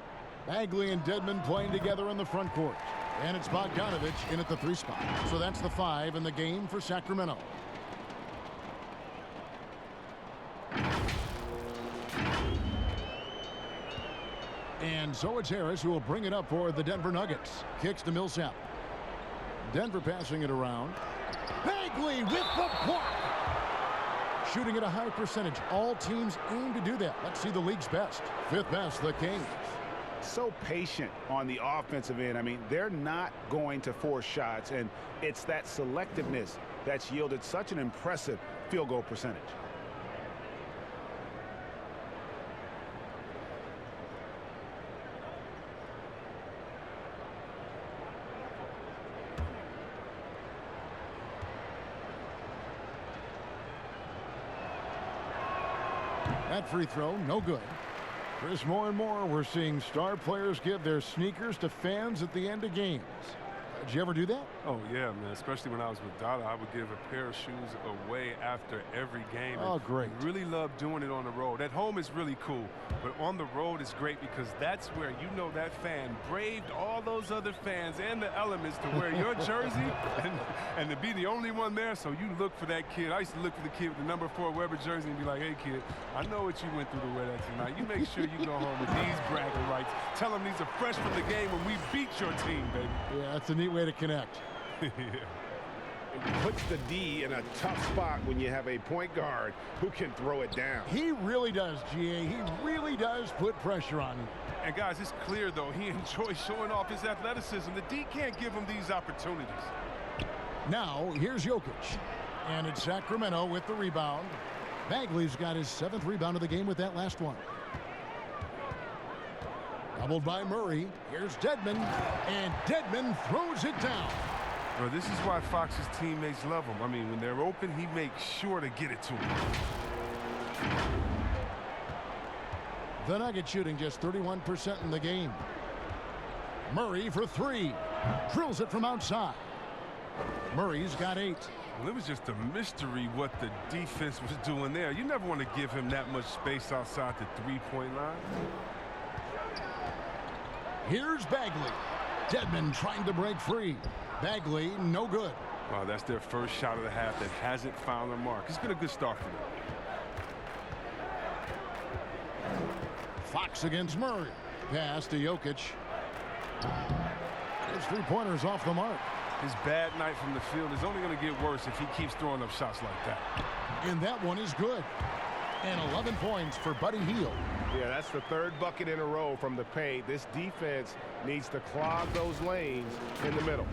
Bagley and Dedmon playing together in the front court. And it's Bogdanovich in at the 3 spot. So that's the 5 in the game for Sacramento. And so it's Harris who will bring it up for the Denver Nuggets. Kicks to Millsap. Denver passing it around. Bagley with the block. Shooting at a high percentage. All teams aim to do that. Let's see the league's best. 5th best, the Kings. So patient on the offensive end. I mean, they're not going to force shots, and it's that selectiveness that's yielded such an impressive field goal percentage. That free throw, no good. Chris, more and more we're seeing star players give their sneakers to fans at the end of games. Did you ever do that? Oh, yeah, man. Especially when I was with Dada, I would give a pair of shoes away after every game. Oh, great. Really love doing it on the road. At home is really cool, but on the road is great because that's where you know that fan braved all those other fans and the elements to wear your jersey and to be the only one there. So you look for that kid. I used to look for the kid with the number 4 Weber jersey and be like, hey, kid, I know what you went through to wear that tonight. You make sure you go home with these bragging rights. Tell them these are fresh from the game when we beat your team, baby. Yeah, that's a neat way to connect. It puts the D in a tough spot when you have a point guard who can throw it down. He really does, GA. He really does put pressure on him. And guys, it's clear though he enjoys showing off his athleticism. The D can't give him these opportunities. Now here's Jokic, and it's Sacramento with the rebound. Bagley's got his 7th rebound of the game with that last one. Doubled by Murray. Here's Dedmon, and Dedmon throws it down. Well, this is why Fox's teammates love him. I mean, when they're open, he makes sure to get it to him. The Nuggets shooting just 31% in the game. Murray for 3. Drills it from outside. Murray's got 8. Well, it was just a mystery what the defense was doing there. You never want to give him that much space outside the three-point line. Here's Bagley. Dedmon trying to break free. Bagley, no good. Wow, that's their first shot of the half that hasn't found the mark. It's been a good start for them. Fox against Murray. Pass to Jokic. His three-pointers off the mark. His bad night from the field is only going to get worse if he keeps throwing up shots like that. And that one is good. And 11 points for Buddy Hield. Yeah, that's the third bucket in a row from the paint. This defense needs to clog those lanes in the middle.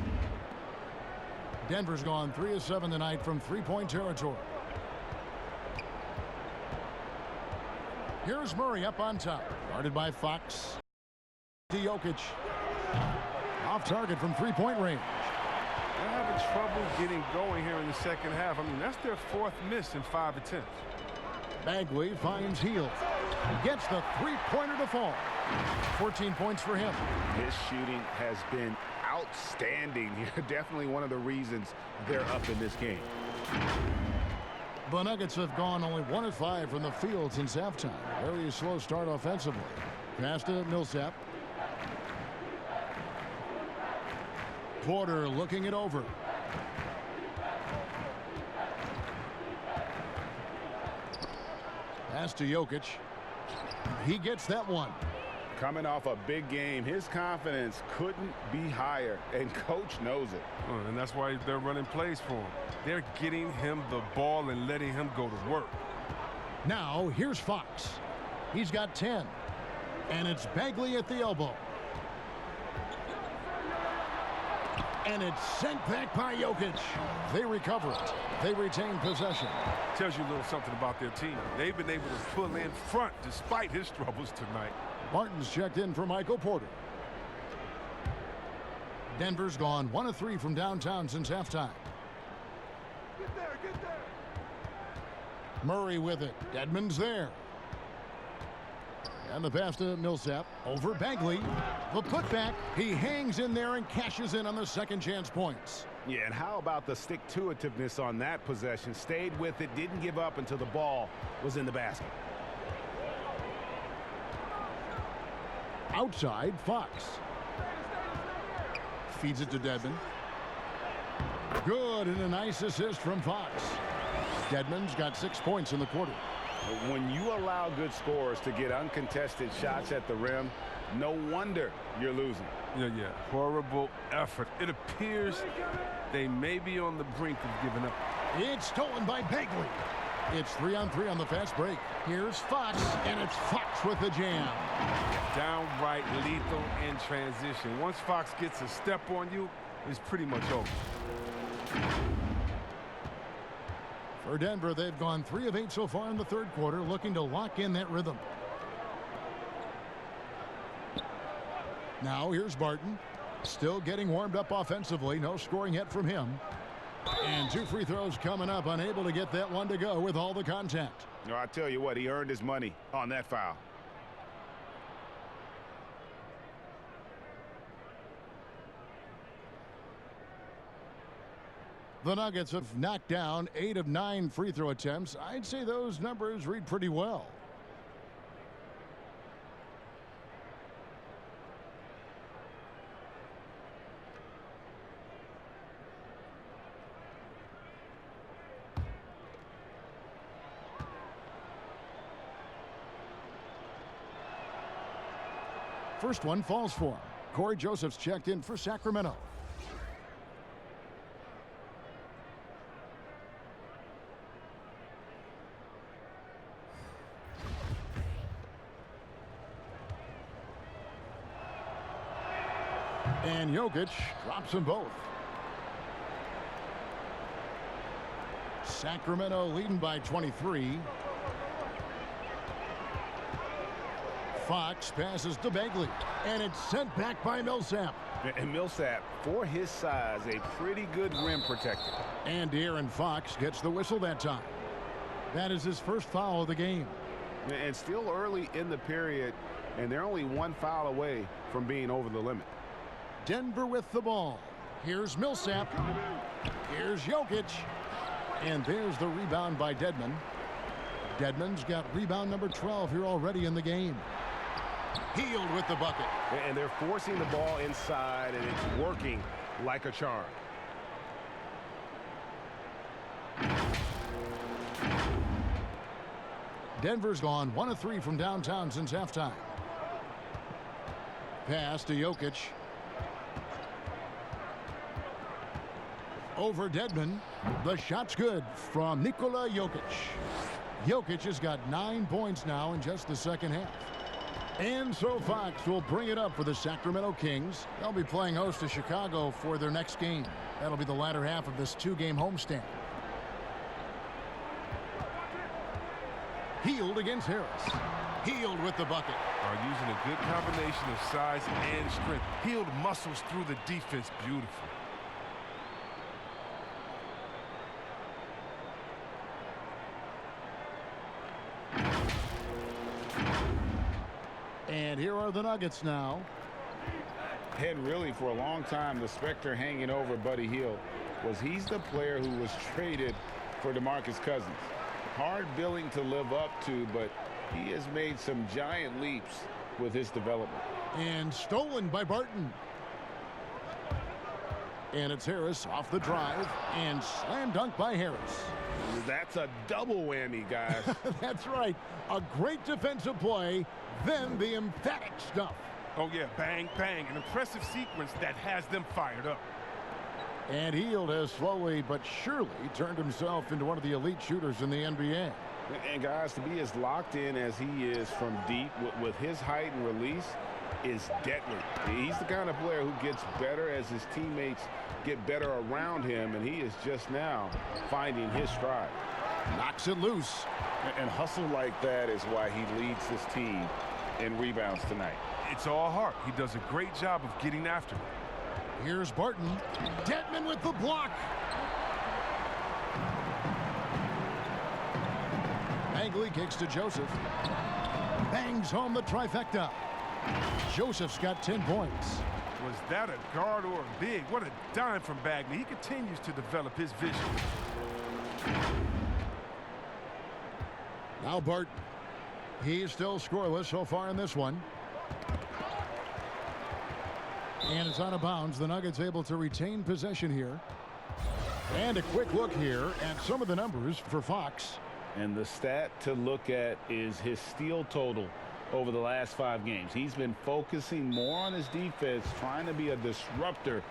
Denver's gone 3 of 7 tonight from three-point territory. Here's Murray up on top. Guarded by Fox. To Jokic. Off target from three-point range. They're having trouble getting going here in the second half. I mean, that's their fourth miss in 5 attempts. Bagley finds Hield. Gets the three-pointer to fall. 14 points for him. His shooting has been outstanding. Definitely one of the reasons they're up in this game. The Nuggets have gone only 1 of 5 from the field since halftime. Very slow start offensively. Pass to Millsap. Porter looking it over. Pass to Jokic. He gets that one. Coming off a big game, his confidence couldn't be higher, and coach knows it. And that's why they're running plays for him. They're getting him the ball and letting him go to work. Now, here's Fox. He's got 10. And it's Bagley at the elbow. And it's sent back by Jokic. They recover it. They retain possession. Tells you a little something about their team. They've been able to pull in front despite his troubles tonight. Martin's checked in for Michael Porter. Denver's gone 1 of 3 from downtown since halftime. Get there, get there. Murray with it. Dedmon's there. And the pass to Millsap. Over Bagley. The putback. He hangs in there and cashes in on the second chance points. Yeah, and how about the stick-to-itiveness on that possession? Stayed with it, didn't give up until the ball was in the basket. Outside, Fox. Feeds it to Dedmon. Good, and a nice assist from Fox. Dedmon's got 6 points in the quarter. When you allow good scorers to get uncontested shots at the rim, no wonder you're losing. Yeah. Horrible effort. It appears they may be on the brink of giving up. It's stolen by Bagley. It's 3-on-3 on the fast break. Here's Fox, and it's Fox with the jam. Downright lethal in transition. Once Fox gets a step on you, it's pretty much over. For Denver, they've gone 3 of 8 so far in the third quarter, looking to lock in that rhythm. Now here's Barton. Still getting warmed up offensively. No scoring yet from him. And 2 free throws coming up. Unable to get that one to go with all the contact. No, I tell you what, he earned his money on that foul. The Nuggets have knocked down 8 of 9 free throw attempts. I'd say those numbers read pretty well. First one falls for him. Corey Joseph's checked in for Sacramento. And Jokic drops them both. Sacramento leading by 23. Fox passes to Bagley, and it's sent back by Millsap. And Millsap, for his size, a pretty good rim protector. And De'Aaron Fox gets the whistle that time. That is his first foul of the game. And still early in the period, and they're only 1 foul away from being over the limit. Denver with the ball. Here's Millsap. Here's Jokic. And there's the rebound by Dedmon. Dedmon's got rebound number 12 here already in the game. Healed with the bucket. And they're forcing the ball inside, and it's working like a charm. Denver's gone 1 of 3 from downtown since halftime. Pass to Jokic. Over Dedmon. The shot's good from Nikola Jokic. Jokic has got 9 points now in just the second half. And so Fox will bring it up for the Sacramento Kings. They'll be playing host to Chicago for their next game. That'll be the latter half of this 2-game homestand. Healed against Harris. Healed with the bucket. Are using a good combination of size and strength. Healed muscles through the defense. Beautiful. And here are the Nuggets now. And really, for a long time, the specter hanging over Buddy Hield was he's the player who was traded for DeMarcus Cousins. Hard billing to live up to, but he has made some giant leaps with his development. And stolen by Barton. And it's Harris off the drive and slam dunk by Harris. That's a double whammy, guys. That's right. A great defensive play, then the emphatic stuff. Oh, yeah, bang, bang. An impressive sequence that has them fired up. And Hield has slowly but surely turned himself into one of the elite shooters in the NBA. And guys, to be as locked in as he is from deep with his height and release is deadly. He's the kind of player who gets better as his teammates get better around him, and he is just now finding his stride. Knocks it loose. And hustle like that is why he leads his team in rebounds tonight. It's all heart. He does a great job of getting after it. Here's Barton. Dedmon with the block. Bagley kicks to Joseph. Bangs home the trifecta. Joseph's got 10 points. Was that a guard or a big? What a dime from Bagley. He continues to develop his vision. Now Barton. He's still scoreless so far in this one. And it's out of bounds. The Nuggets able to retain possession here. And a quick look here at some of the numbers for Fox. And the stat to look at is his steal total over the last 5 games. He's been focusing more on his defense, trying to be a disruptor,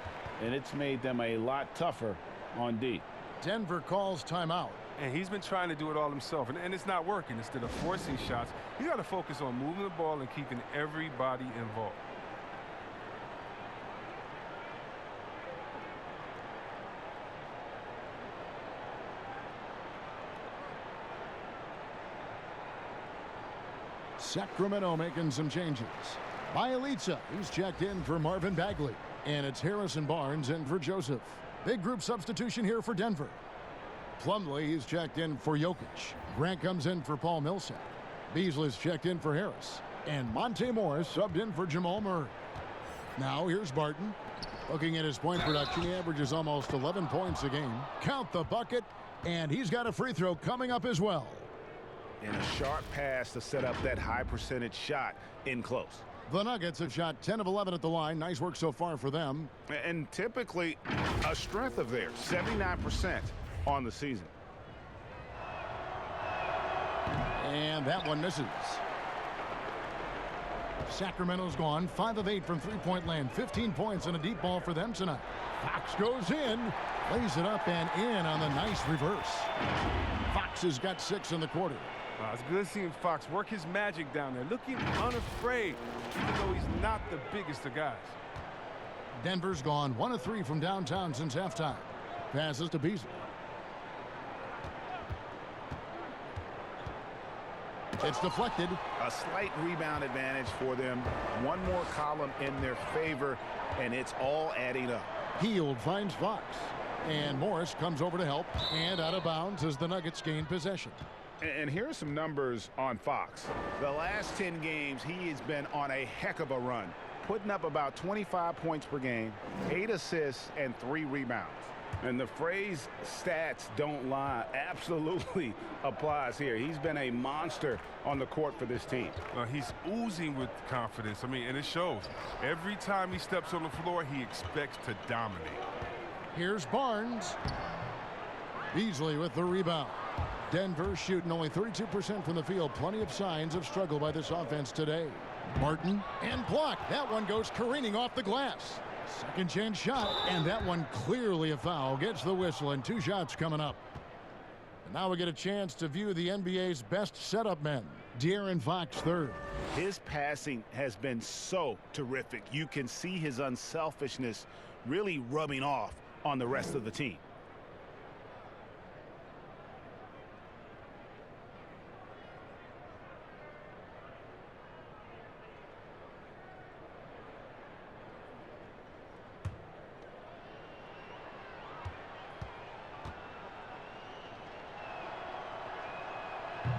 and it's made them a lot tougher on D. Denver calls timeout. And he's been trying to do it all himself, and it's not working. Instead of forcing shots, you got to focus on moving the ball and keeping everybody involved. Sacramento making some changes. Bielitsa, he's checked in for Marvin Bagley. And it's Harrison Barnes in for Joseph. Big group substitution here for Denver. Plumlee, he's checked in for Jokic. Grant comes in for Paul Millsap. Beasley's checked in for Harris. And Monte Morris subbed in for Jamal Murray. Now here's Barton. Looking at his point production, he averages almost 11 points a game. Count the bucket, and he's got a free throw coming up as well. And a sharp pass to set up that high percentage shot in close. The Nuggets have shot 10 of 11 at the line. Nice work so far for them. And typically a strength of theirs, 79% on the season. And that one misses. Sacramento's gone 5 of 8 from three-point land. 15 points and a deep ball for them tonight. Fox goes in, lays it up and in on the nice reverse. Fox has got 6 in the quarter. It's good seeing Fox work his magic down there, looking unafraid, even though he's not the biggest of guys. Denver's gone 1 of 3 from downtown since halftime. Passes to Beasley. It's deflected. A slight rebound advantage for them. One more column in their favor, and it's all adding up. Hield finds Fox. And Morris comes over to help. And out of bounds as the Nuggets gain possession. And here are some numbers on Fox. The last 10 games, he has been on a heck of a run. putting up about 25 points per game, 8 assists, and 3 rebounds. And the phrase stats don't lie absolutely applies here. He's been a monster on the court for this team. He's oozing with confidence. I mean, and it shows. Every time he steps on the floor, he expects to dominate. Here's Barnes. Beasley with the rebound. Denver shooting only 32% from the field. Plenty of signs of struggle by this offense today. Martin and blocked. That one goes careening off the glass. Second chance shot, and that one clearly a foul. Gets the whistle, and 2 shots coming up. And now we get a chance to view the NBA's best setup men. De'Aaron Fox third. His passing has been so terrific. You can see his unselfishness really rubbing off on the rest of the team.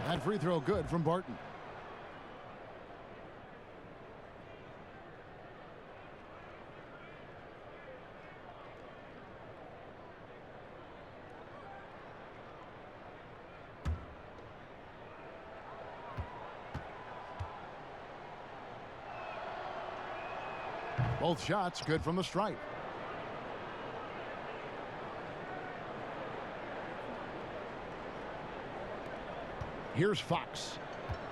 That free throw good from Barton. Both shots good from the stripe. Here's Fox.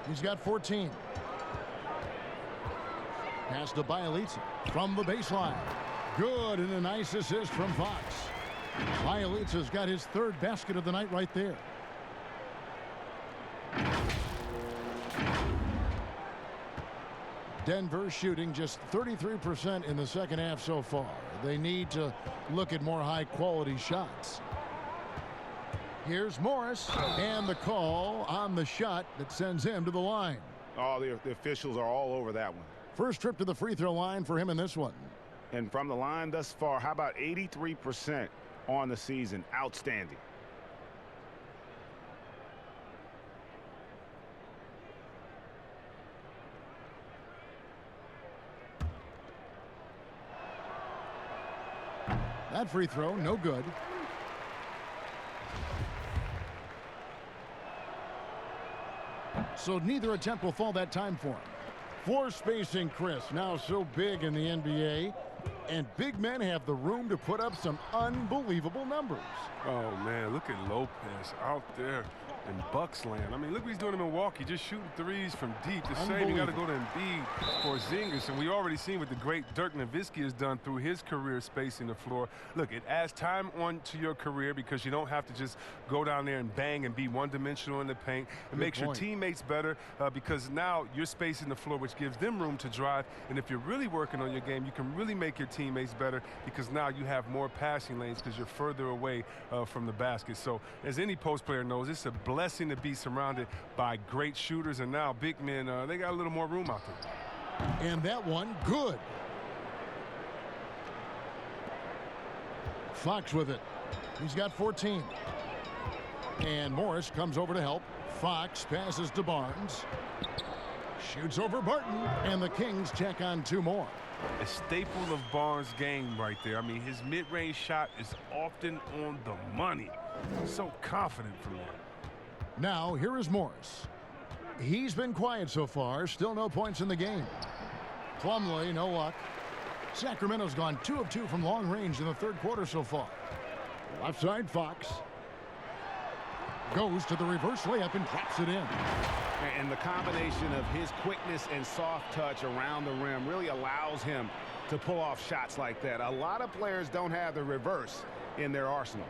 He's got 14. Pass to Bielitsa from the baseline. Good, and a nice assist from Fox. Bielitsa's got his 3rd basket of the night right there. Denver shooting just 33% in the second half so far. They need to look at more high-quality shots. Here's Morris, and the call on the shot that sends him to the line. Oh, the officials are all over that one. First trip to the free throw line for him in this one. And from the line thus far, how about 83% on the season? Outstanding. That free throw, no good. So neither attempt will fall that time for him. Floor spacing, Chris, now so big in the NBA. And big men have the room to put up some unbelievable numbers. Oh, man, look at Lopez out there in Bucks land. I mean, look what he's doing in Milwaukee, just shooting threes from deep. The same, you got to go to Embiid for Zingis. And we already seen what the great Dirk Nowitzki has done through his career spacing the floor. Look, it adds time on to your career because you don't have to just go down there and bang and be one-dimensional in the paint. It makes your teammates better because now you're spacing the floor, which gives them room to drive. And if you're really working on your game, you can really make your teammates better because now you have more passing lanes because you're further away from the basket. So as any post player knows, it's a blessing to be surrounded by great shooters, and now big men, they got a little more room out there. And that one, good. Fox with it. He's got 14. And Morris comes over to help. Fox passes to Barnes. Shoots over Barton, and the Kings check on 2 more. A staple of Barnes' game right there. I mean, his mid-range shot is often on the money. So confident from there. Now, here is Morris. He's been quiet so far. Still no points in the game. Plumlee, no luck. Sacramento's gone 2 of 2 from long range in the 3rd quarter so far. Left side, Fox. Goes to the reverse layup and drops it in. And the combination of his quickness and soft touch around the rim really allows him to pull off shots like that. A lot of players don't have the reverse in their arsenal.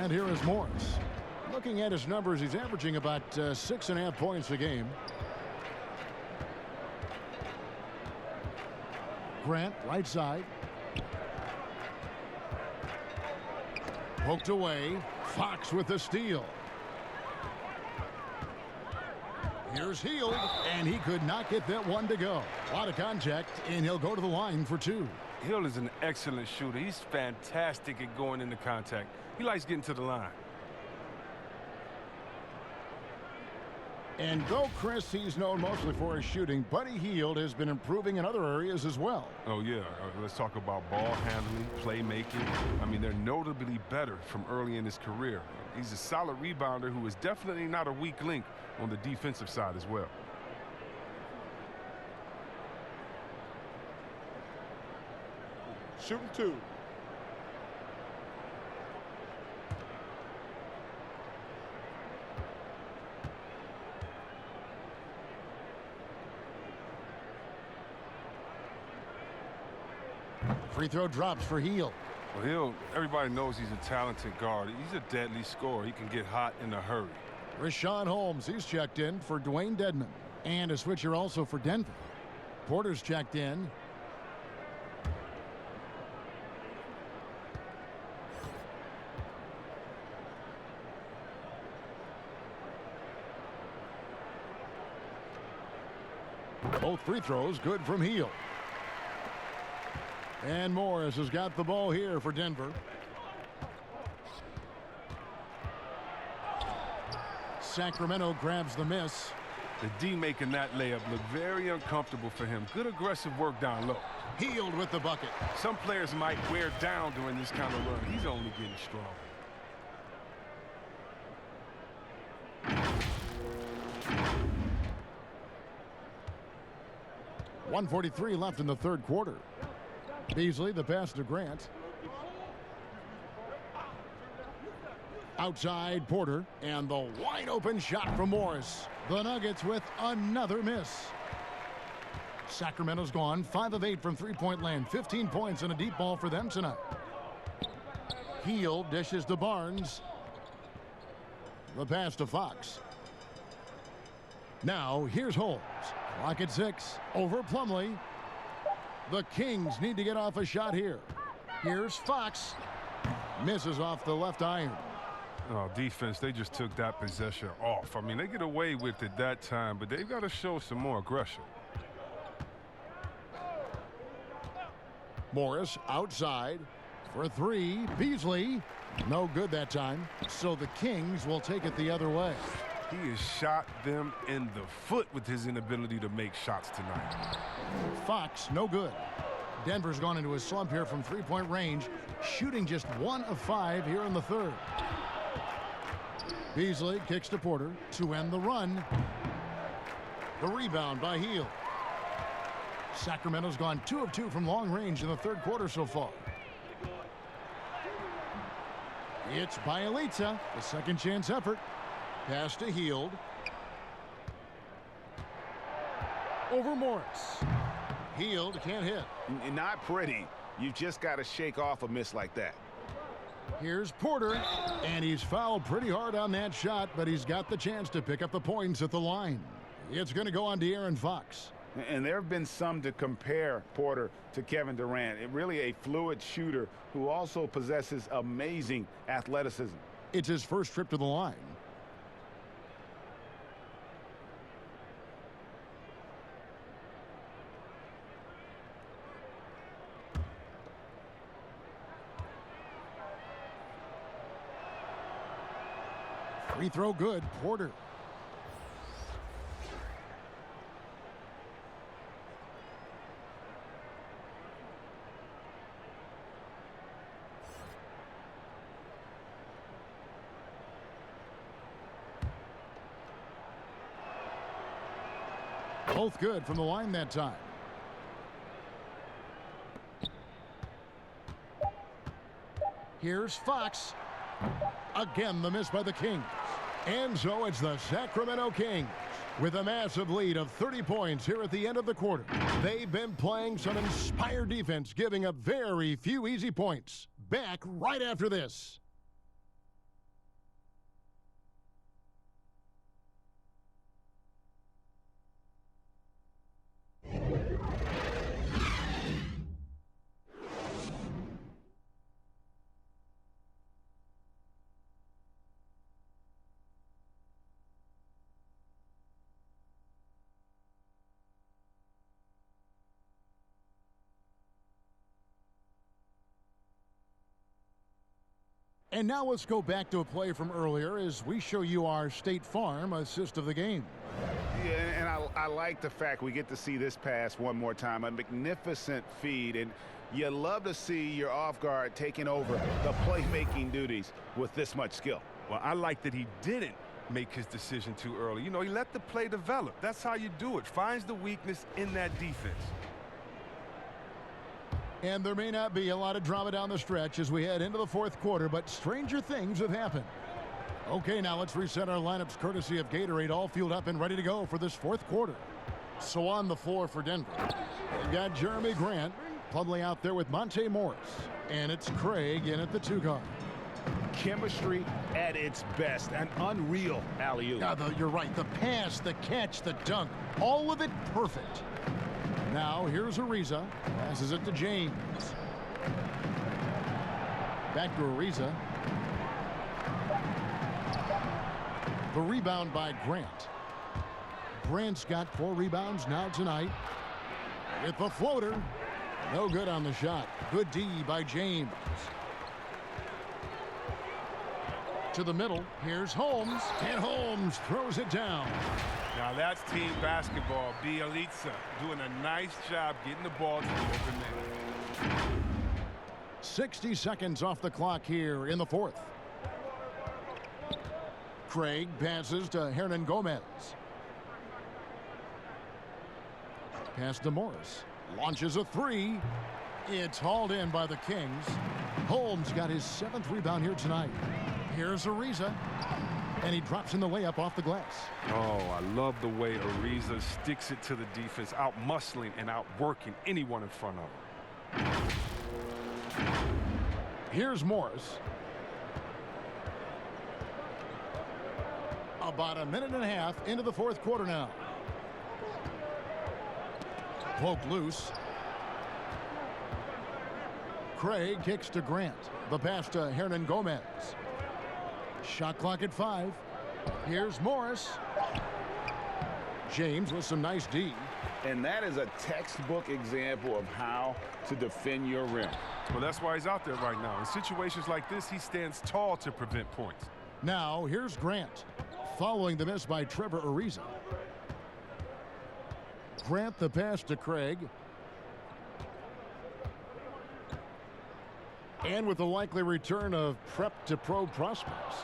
And here is Morris. Looking at his numbers, he's averaging about 6.5 points a game. Grant, right side. Poked away. Fox with the steal. Here's Hield, and he could not get that one to go. A lot of contact, and he'll go to the line for two. Hill is an excellent shooter. He's fantastic at going into contact. He likes getting to the line. And though Chris, he's known mostly for his shooting, Buddy Hield has been improving in other areas as well. Oh, yeah. Let's talk about ball handling, playmaking. I mean, they're notably better from early in his career. He's a solid rebounder who is definitely not a weak link on the defensive side as well. Shooting two. Free throw drops for Hield. Well, everybody knows he's a talented guard. He's a deadly scorer. He can get hot in a hurry. Rashawn Holmes, he's checked in for Dwayne Dedman. And a switcher also for Denver. Porter's checked in. Both free throws good from Hield. And Morris has got the ball here for Denver. Sacramento grabs the miss. The D making that layup look very uncomfortable for him. Good aggressive work down low. Hield with the bucket. Some players might wear down during this kind of run. He's only getting stronger. .143 left in the third quarter. Beasley, the pass to Grant. Outside Porter, and the wide open shot from Morris. The Nuggets with another miss. Sacramento's gone 5 of 8 from three-point land. 15 points and a deep ball for them tonight. Hield dishes to Barnes. The pass to Fox. Now here's Holmes. Clock at 6. Over Plumlee. The Kings need to get off a shot here. Here's Fox. Misses off the left iron. Oh, defense, they just took that possession off. I mean, they get away with it that time, but they've got to show some more aggression. Morris outside for three. Beasley, no good that time. So the Kings will take it the other way. He has shot them in the foot with his inability to make shots tonight. Fox, no good. Denver's gone into a slump here from three-point range, shooting just 1 of 5 here in the third. Beasley kicks to Porter to end the run. The rebound by Hield. Sacramento's gone 2 of 2 from long range in the third quarter so far. It's Bielitsa, the second chance effort. Pass to Hield. Over Morris. Hield can't hit. Not pretty. You just got to shake off a miss like that. Here's Porter, and he's fouled pretty hard on that shot, but he's got the chance to pick up the points at the line. It's going to go on to Aaron Fox. And there have been some to compare Porter to Kevin Durant. Really a fluid shooter who also possesses amazing athleticism. It's his first trip to the line. Free throw good, Porter. Both good from the line that time. Here's Fox. Again, the miss by the Kings. And so it's the Sacramento Kings with a massive lead of 30 points here at the end of the quarter. They've been playing some inspired defense, giving up very few easy points. Back right after this. And now let's go back to a play from earlier as we show you our State Farm assist of the game. Yeah, and I like the fact we get to see this pass one more time. A magnificent feed, and you love to see your off guard taking over the playmaking duties with this much skill. Well, I like that he didn't make his decision too early. You know, he let the play develop. That's how you do it. Finds the weakness in that defense. And there may not be a lot of drama down the stretch as we head into the fourth quarter, but stranger things have happened. Okay, now let's reset our lineups courtesy of Gatorade, all fueled up and ready to go for this fourth quarter. So on the floor for Denver, we've got Jeremy Grant, Plumlee out there with Monte Morris, and it's Craig in at the 2 guard. Chemistry at its best, an unreal alley-oop. You're right, the pass, the catch, the dunk, all of it perfect. Now here's Ariza, passes it to James. Back to Ariza. The rebound by Grant. Grant's got 4 rebounds now tonight. With the floater, no good on the shot. Good D by James. To the middle, here's Holmes, and Holmes throws it down. Now that's team basketball. Bielitsa doing a nice job getting the ball to the open man. 60 seconds off the clock here in the fourth. Craig passes to Hernan Gomez. Pass to Morris. Launches a 3. It's hauled in by the Kings. Holmes got his 7th rebound here tonight. Here's Ariza. And he drops in the layup off the glass. Oh, I love the way Ariza sticks it to the defense, out-muscling and out-working anyone in front of him. Here's Morris. About a minute and a half into the fourth quarter now. Poked loose. Craig kicks to Grant. The pass to Hernan Gomez. Shot clock at 5. Here's Morris. James with some nice D. And that is a textbook example of how to defend your rim. Well, that's why he's out there right now. In situations like this, he stands tall to prevent points. Now, here's Grant. Following the miss by Trevor Ariza. Grant the pass to Craig. And with the likely return of prep to pro prospects,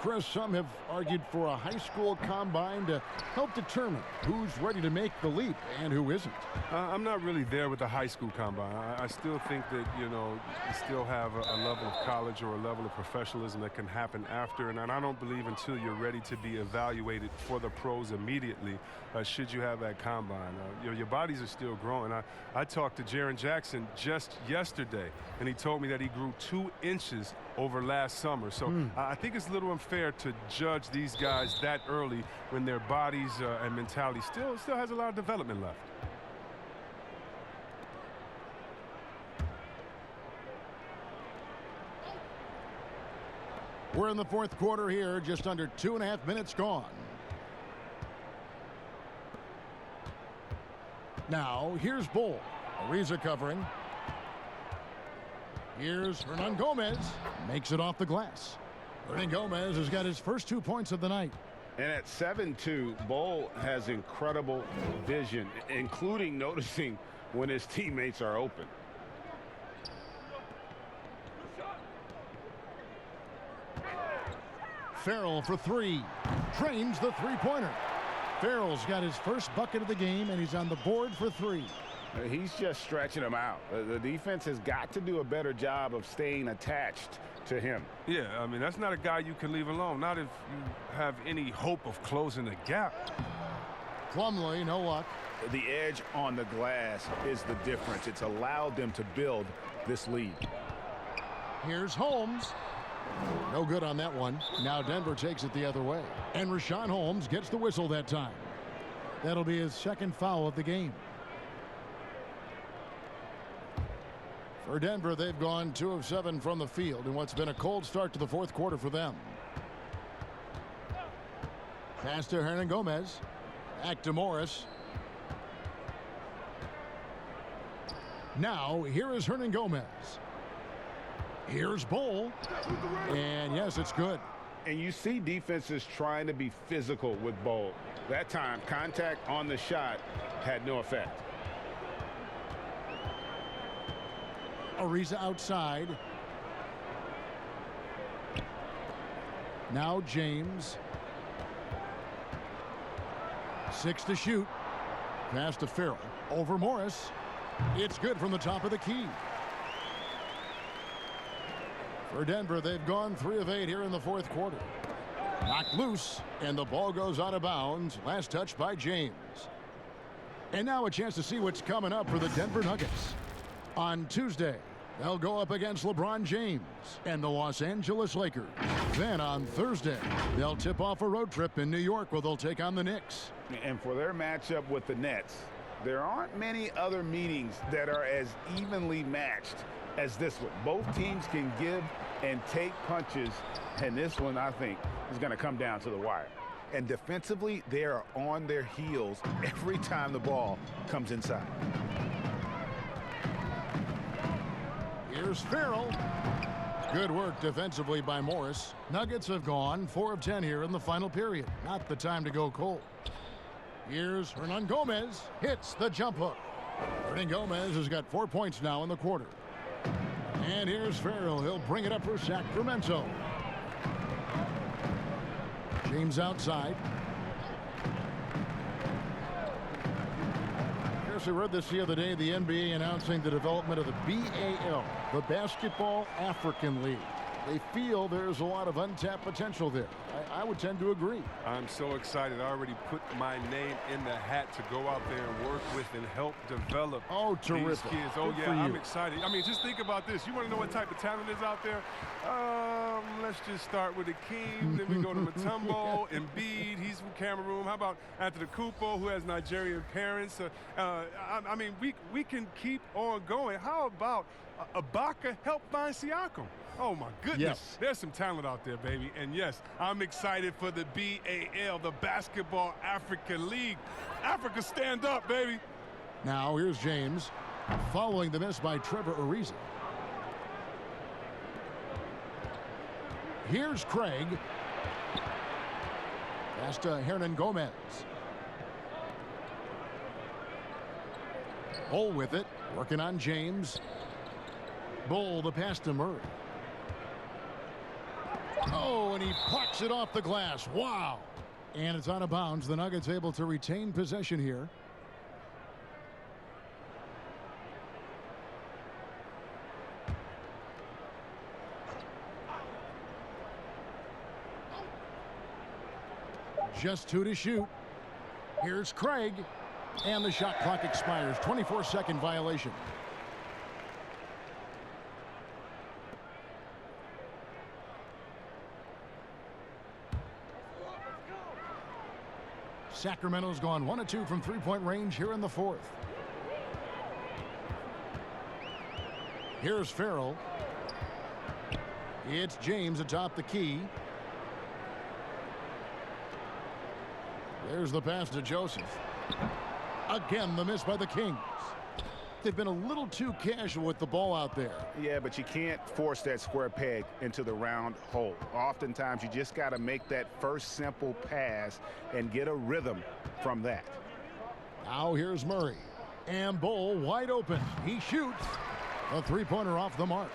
Chris, some have argued for a high school combine to help determine who's ready to make the leap and who isn't. I'm not really there with the high school combine. I still think that, you know, you still have a level of college or a level of professionalism that can happen after. And I don't believe until you're ready to be evaluated for the pros immediately, should you have that combine. Your bodies are still growing. I talked to Jaren Jackson just yesterday, and he told me that he grew 2 inches over last summer. So I think it's a little unfair to judge these guys that early when their bodies and mentality still has a lot of development left. We're in the fourth quarter here, just under 2.5 minutes gone. Now, here's Bull. Ariza covering. Here's Hernan Gomez. Makes it off the glass. Hernan Gomez has got his first 2 points of the night. And at 7-2, Bull has incredible vision, including noticing when his teammates are open. Farrell for 3. Drains the three-pointer. Farrell's got his first bucket of the game, and he's on the board for 3. He's just stretching him out. The defense has got to do a better job of staying attached to him. Yeah, I mean, that's not a guy you can leave alone, not if you have any hope of closing the gap. Plumlee, no luck. The edge on the glass is the difference. It's allowed them to build this lead. Here's Holmes. No good on that one. Now Denver takes it the other way. And Rashawn Holmes gets the whistle that time. That'll be his second foul of the game. For Denver, they've gone 2 of 7 from the field in what's been a cold start to the fourth quarter for them. Pass to Hernan Gomez. Back to Morris. Now, here is Hernan Gomez. Here's Bull. And yes, it's good. And you see defenses trying to be physical with Bull. That time, contact on the shot had no effect. Ariza outside. Now James. 6 to shoot. Pass to Farrell. Over Morris. It's good from the top of the key. For Denver, they've gone 3 of 8 here in the fourth quarter. Knocked loose, and the ball goes out of bounds. Last touch by James. And now a chance to see what's coming up for the Denver Nuggets. On Tuesday, they'll go up against LeBron James and the Los Angeles Lakers. Then on Thursday, they'll tip off a road trip in New York where they'll take on the Knicks. And for their matchup with the Nets, there aren't many other meetings that are as evenly matched as this one. Both teams can give and take punches, and this one, I think, is going to come down to the wire. And defensively, they are on their heels every time the ball comes inside. Here's Farrell. Good work defensively by Morris. Nuggets have gone 4 of 10 here in the final period. Not the time to go cold. Here's Hernangomez. Hits the jump hook. Hernangomez has got 4 points now in the quarter. And here's Farrell. He'll bring it up for Sacramento. James outside. We read this the other day, the NBA announcing the development of the BAL, the Basketball African League. They feel there's a lot of untapped potential there. I would tend to agree. I'm so excited. I already put my name in the hat to go out there and work with and help develop these kids. Oh, yeah, I'm excited. I mean, just think about this. You want to know what type of talent is out there? Let's just start with Akeem. Then we go to Mutombo, Embiid. He's from Cameroon. How about Antetokounmpo, who has Nigerian parents? I mean, we can keep on going. How about Ibaka help find Siakam? Oh, my goodness. Yes. There's some talent out there, baby. And, yes, I'm excited for the BAL, the Basketball African League. Africa, stand up, baby. Now, here's James following the miss by Trevor Ariza. Here's Craig. Pass to Hernangomez. Bull with it. Working on James. Bull the pass to Murray. Oh, and he plucks it off the glass. Wow. And it's out of bounds. The Nuggets able to retain possession here. Just 2 to shoot. Here's Craig. And the shot clock expires. 24-second violation. Sacramento's gone 1 of 2 from three-point range here in the fourth. Here's Farrell. It's James atop the key. There's the pass to Joseph. Again, the miss by the Kings. They've been a little too casual with the ball out there. Yeah, but you can't force that square peg into the round hole. Oftentimes, you just got to make that first simple pass and get a rhythm from that. Now here's Murray. And Bull wide open. He shoots. A three-pointer off the mark.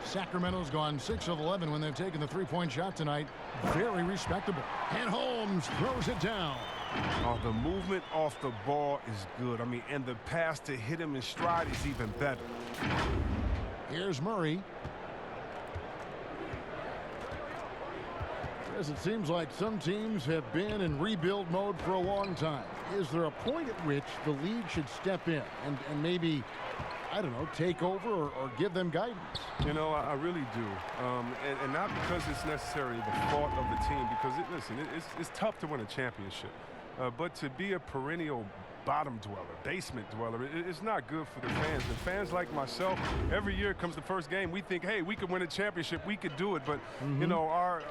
Sacramento's gone 6 of 11 when they've taken the three-point shot tonight. Very respectable. And Holmes throws it down. Oh, the movement off the ball is good. I mean, and the pass to hit him in stride is even better. Here's Murray. As it seems like some teams have been in rebuild mode for a long time. Is there a point at which the league should step in and maybe, I don't know, take over or give them guidance? You know, I really do. And not because it's necessarily the fault of the team, because, listen, it's tough to win a championship. But to be a perennial bottom dweller, basement dweller. It's not good for the fans. The fans like myself, every year comes the first game, we think, hey, we could win a championship, we could do it. But, you know, our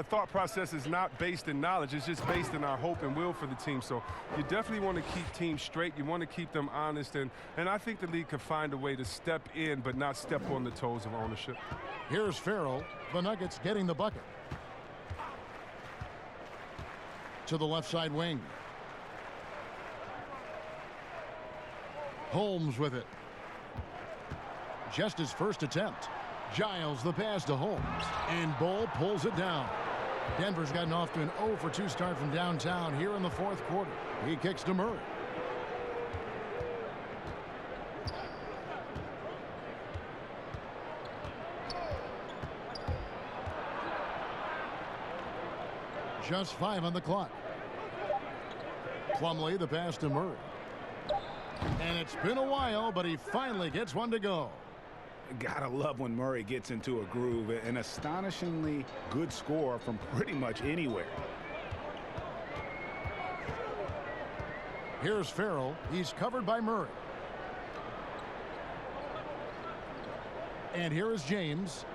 thought process is not based in knowledge. It's just based in our hope and will for the team. So you definitely want to keep teams straight. You want to keep them honest. And I think the league could find a way to step in but not step on the toes of ownership. Here's Farrell. The Nuggets getting the bucket. To the left side wing. Holmes with it. Just his first attempt. Giles the pass to Holmes. And Bull pulls it down. Denver's gotten off to an 0 for 2 start from downtown here in the fourth quarter. He kicks to Murray. Just 5 on the clock. Plumlee the pass to Murray. And it's been a while, but he finally gets one to go. Gotta love when Murray gets into a groove. An astonishingly good score from pretty much anywhere. Here's Farrell. He's covered by Murray. And here is James.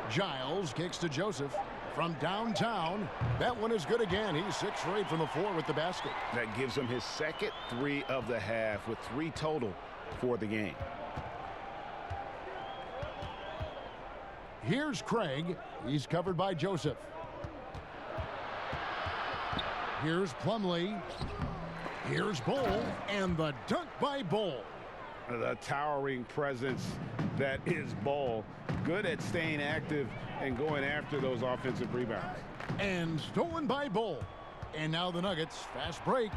Giles kicks to Joseph from downtown. That one is good again. He's 6 for 8 from the floor with the basket. That gives him his second 3 of the half with 3 total for the game. Here's Craig. He's covered by Joseph. Here's Plumlee. Here's Bull. And the dunk by Bull. The towering presence that is Bull. Good at staying active and going after those offensive rebounds. And stolen by Bull. And now the Nuggets. Fast break.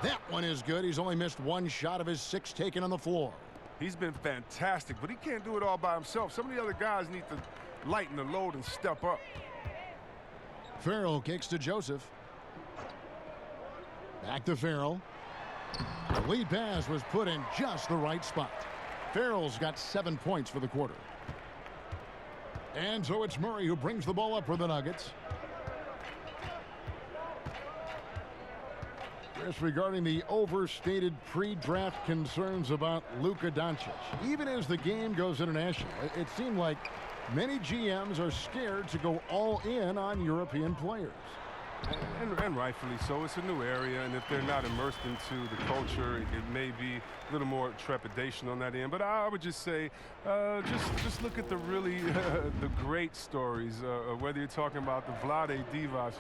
That one is good. He's only missed 1 shot of his 6 taken on the floor. He's been fantastic, but he can't do it all by himself. Some of the other guys need to lighten the load and step up. Farrell kicks to Joseph. Back to Farrell. The lead pass was put in just the right spot. Farrell's got 7 points for the quarter. And so it's Murray who brings the ball up for the Nuggets. Just regarding the overstated pre-draft concerns about Luka Doncic. Even as the game goes international, it seemed like many GMs are scared to go all in on European players. And rightfully so. It's a new area, and if they're not immersed into the culture, it may be a little more trepidation on that end. But I would just say, just look at the really the great stories, whether you're talking about the Vlade Divas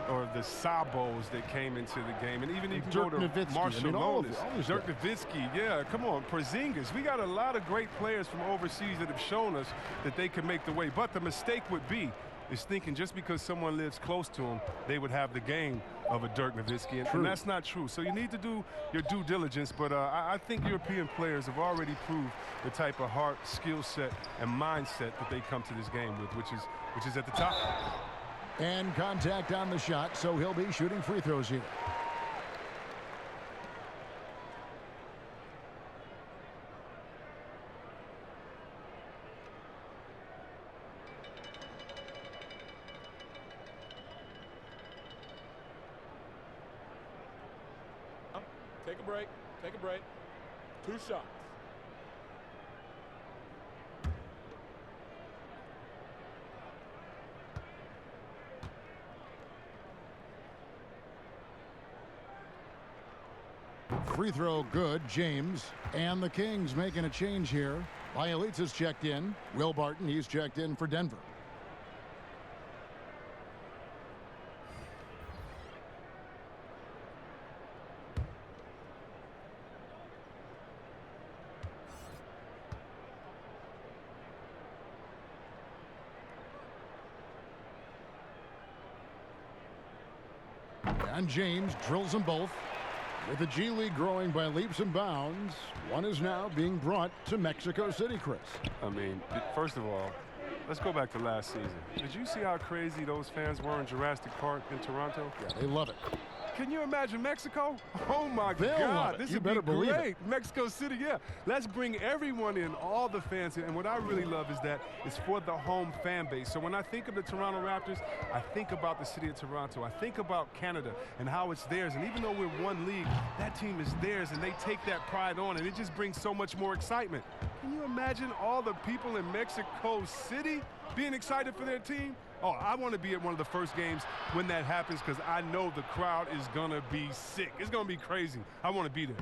or the Sabos that came into the game, and even you can go to Marshalonis, Dirk Nowitzki. Yeah, come on, Porzingis. We got a lot of great players from overseas that have shown us that they can make the way. But the mistake would be is thinking just because someone lives close to him, they would have the game of a Dirk Nowitzki, and that's not true. So you need to do your due diligence, but I think European players have already proved the type of heart, skill set, and mindset that they come to this game with, which is at the top. And contact on the shot, so he'll be shooting free throws here. Take a break. Take a break. 2 shots. Free throw good, James. And the Kings making a change here. Bielitsa's checked in. Will Barton, he's checked in for Denver. And James drills them both. With the G League growing by leaps and bounds, one is now being brought to Mexico City, Chris. I mean, first of all, let's go back to last season. Did you see how crazy those fans were in Jurassic Park in Toronto? Yeah, they love it. Can you imagine Mexico? Oh, my They'll love God. it. This You would better be believe it. great. Mexico City, yeah. Let's bring everyone in, all the fans. And what I really love is that it's for the home fan base. So when I think of the Toronto Raptors, I think about the city of Toronto. I think about Canada and how it's theirs. And even though we're one league, that team is theirs, and they take that pride on, and it just brings so much more excitement. Can you imagine all the people in Mexico City being excited for their team? Oh, I want to be at one of the first games when that happens because I know the crowd is going to be sick. It's going to be crazy. I want to be there.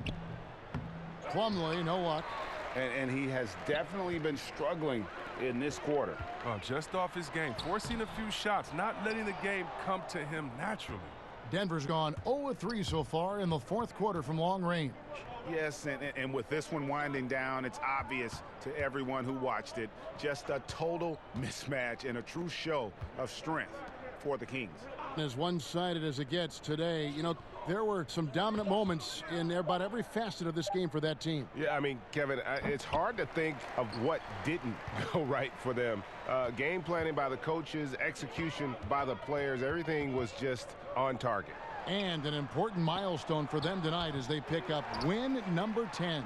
Plumlee, no luck. And he has definitely been struggling in this quarter. Oh, just off his game, forcing a few shots, not letting the game come to him naturally. Denver's gone 0-3 so far in the fourth quarter from long range. Yes, and with this one winding down, it's obvious to everyone who watched it. Just a total mismatch and a true show of strength for the Kings. As one-sided as it gets today, you know, there were some dominant moments in about every facet of this game for that team. Yeah, I mean, Kevin, it's hard to think of what didn't go right for them. Game planning by the coaches, execution by the players, everything was just on target. And an important milestone for them tonight as they pick up win number 10.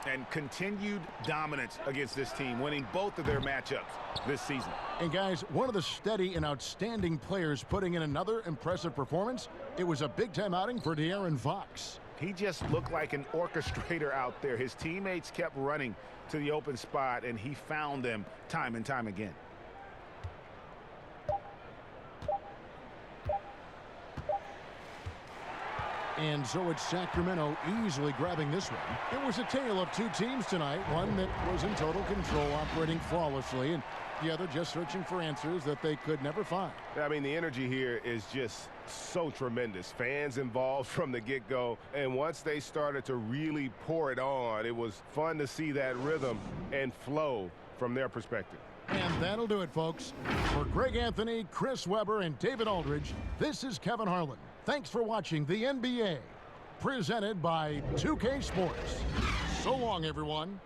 And continued dominance against this team, winning both of their matchups this season. And guys, one of the steady and outstanding players putting in another impressive performance. It was a big-time outing for De'Aaron Fox. He just looked like an orchestrator out there. His teammates kept running to the open spot, and he found them time and time again. And so it's Sacramento easily grabbing this one. It was a tale of two teams tonight, one that was in total control, operating flawlessly, and the other just searching for answers that they could never find. I mean, the energy here is just so tremendous. Fans involved from the get-go, and once they started to really pour it on, it was fun to see that rhythm and flow from their perspective. And that'll do it, folks. For Greg Anthony, Chris Webber, and David Aldridge, this is Kevin Harlan. Thanks for watching the NBA, presented by 2K Sports. So long, everyone.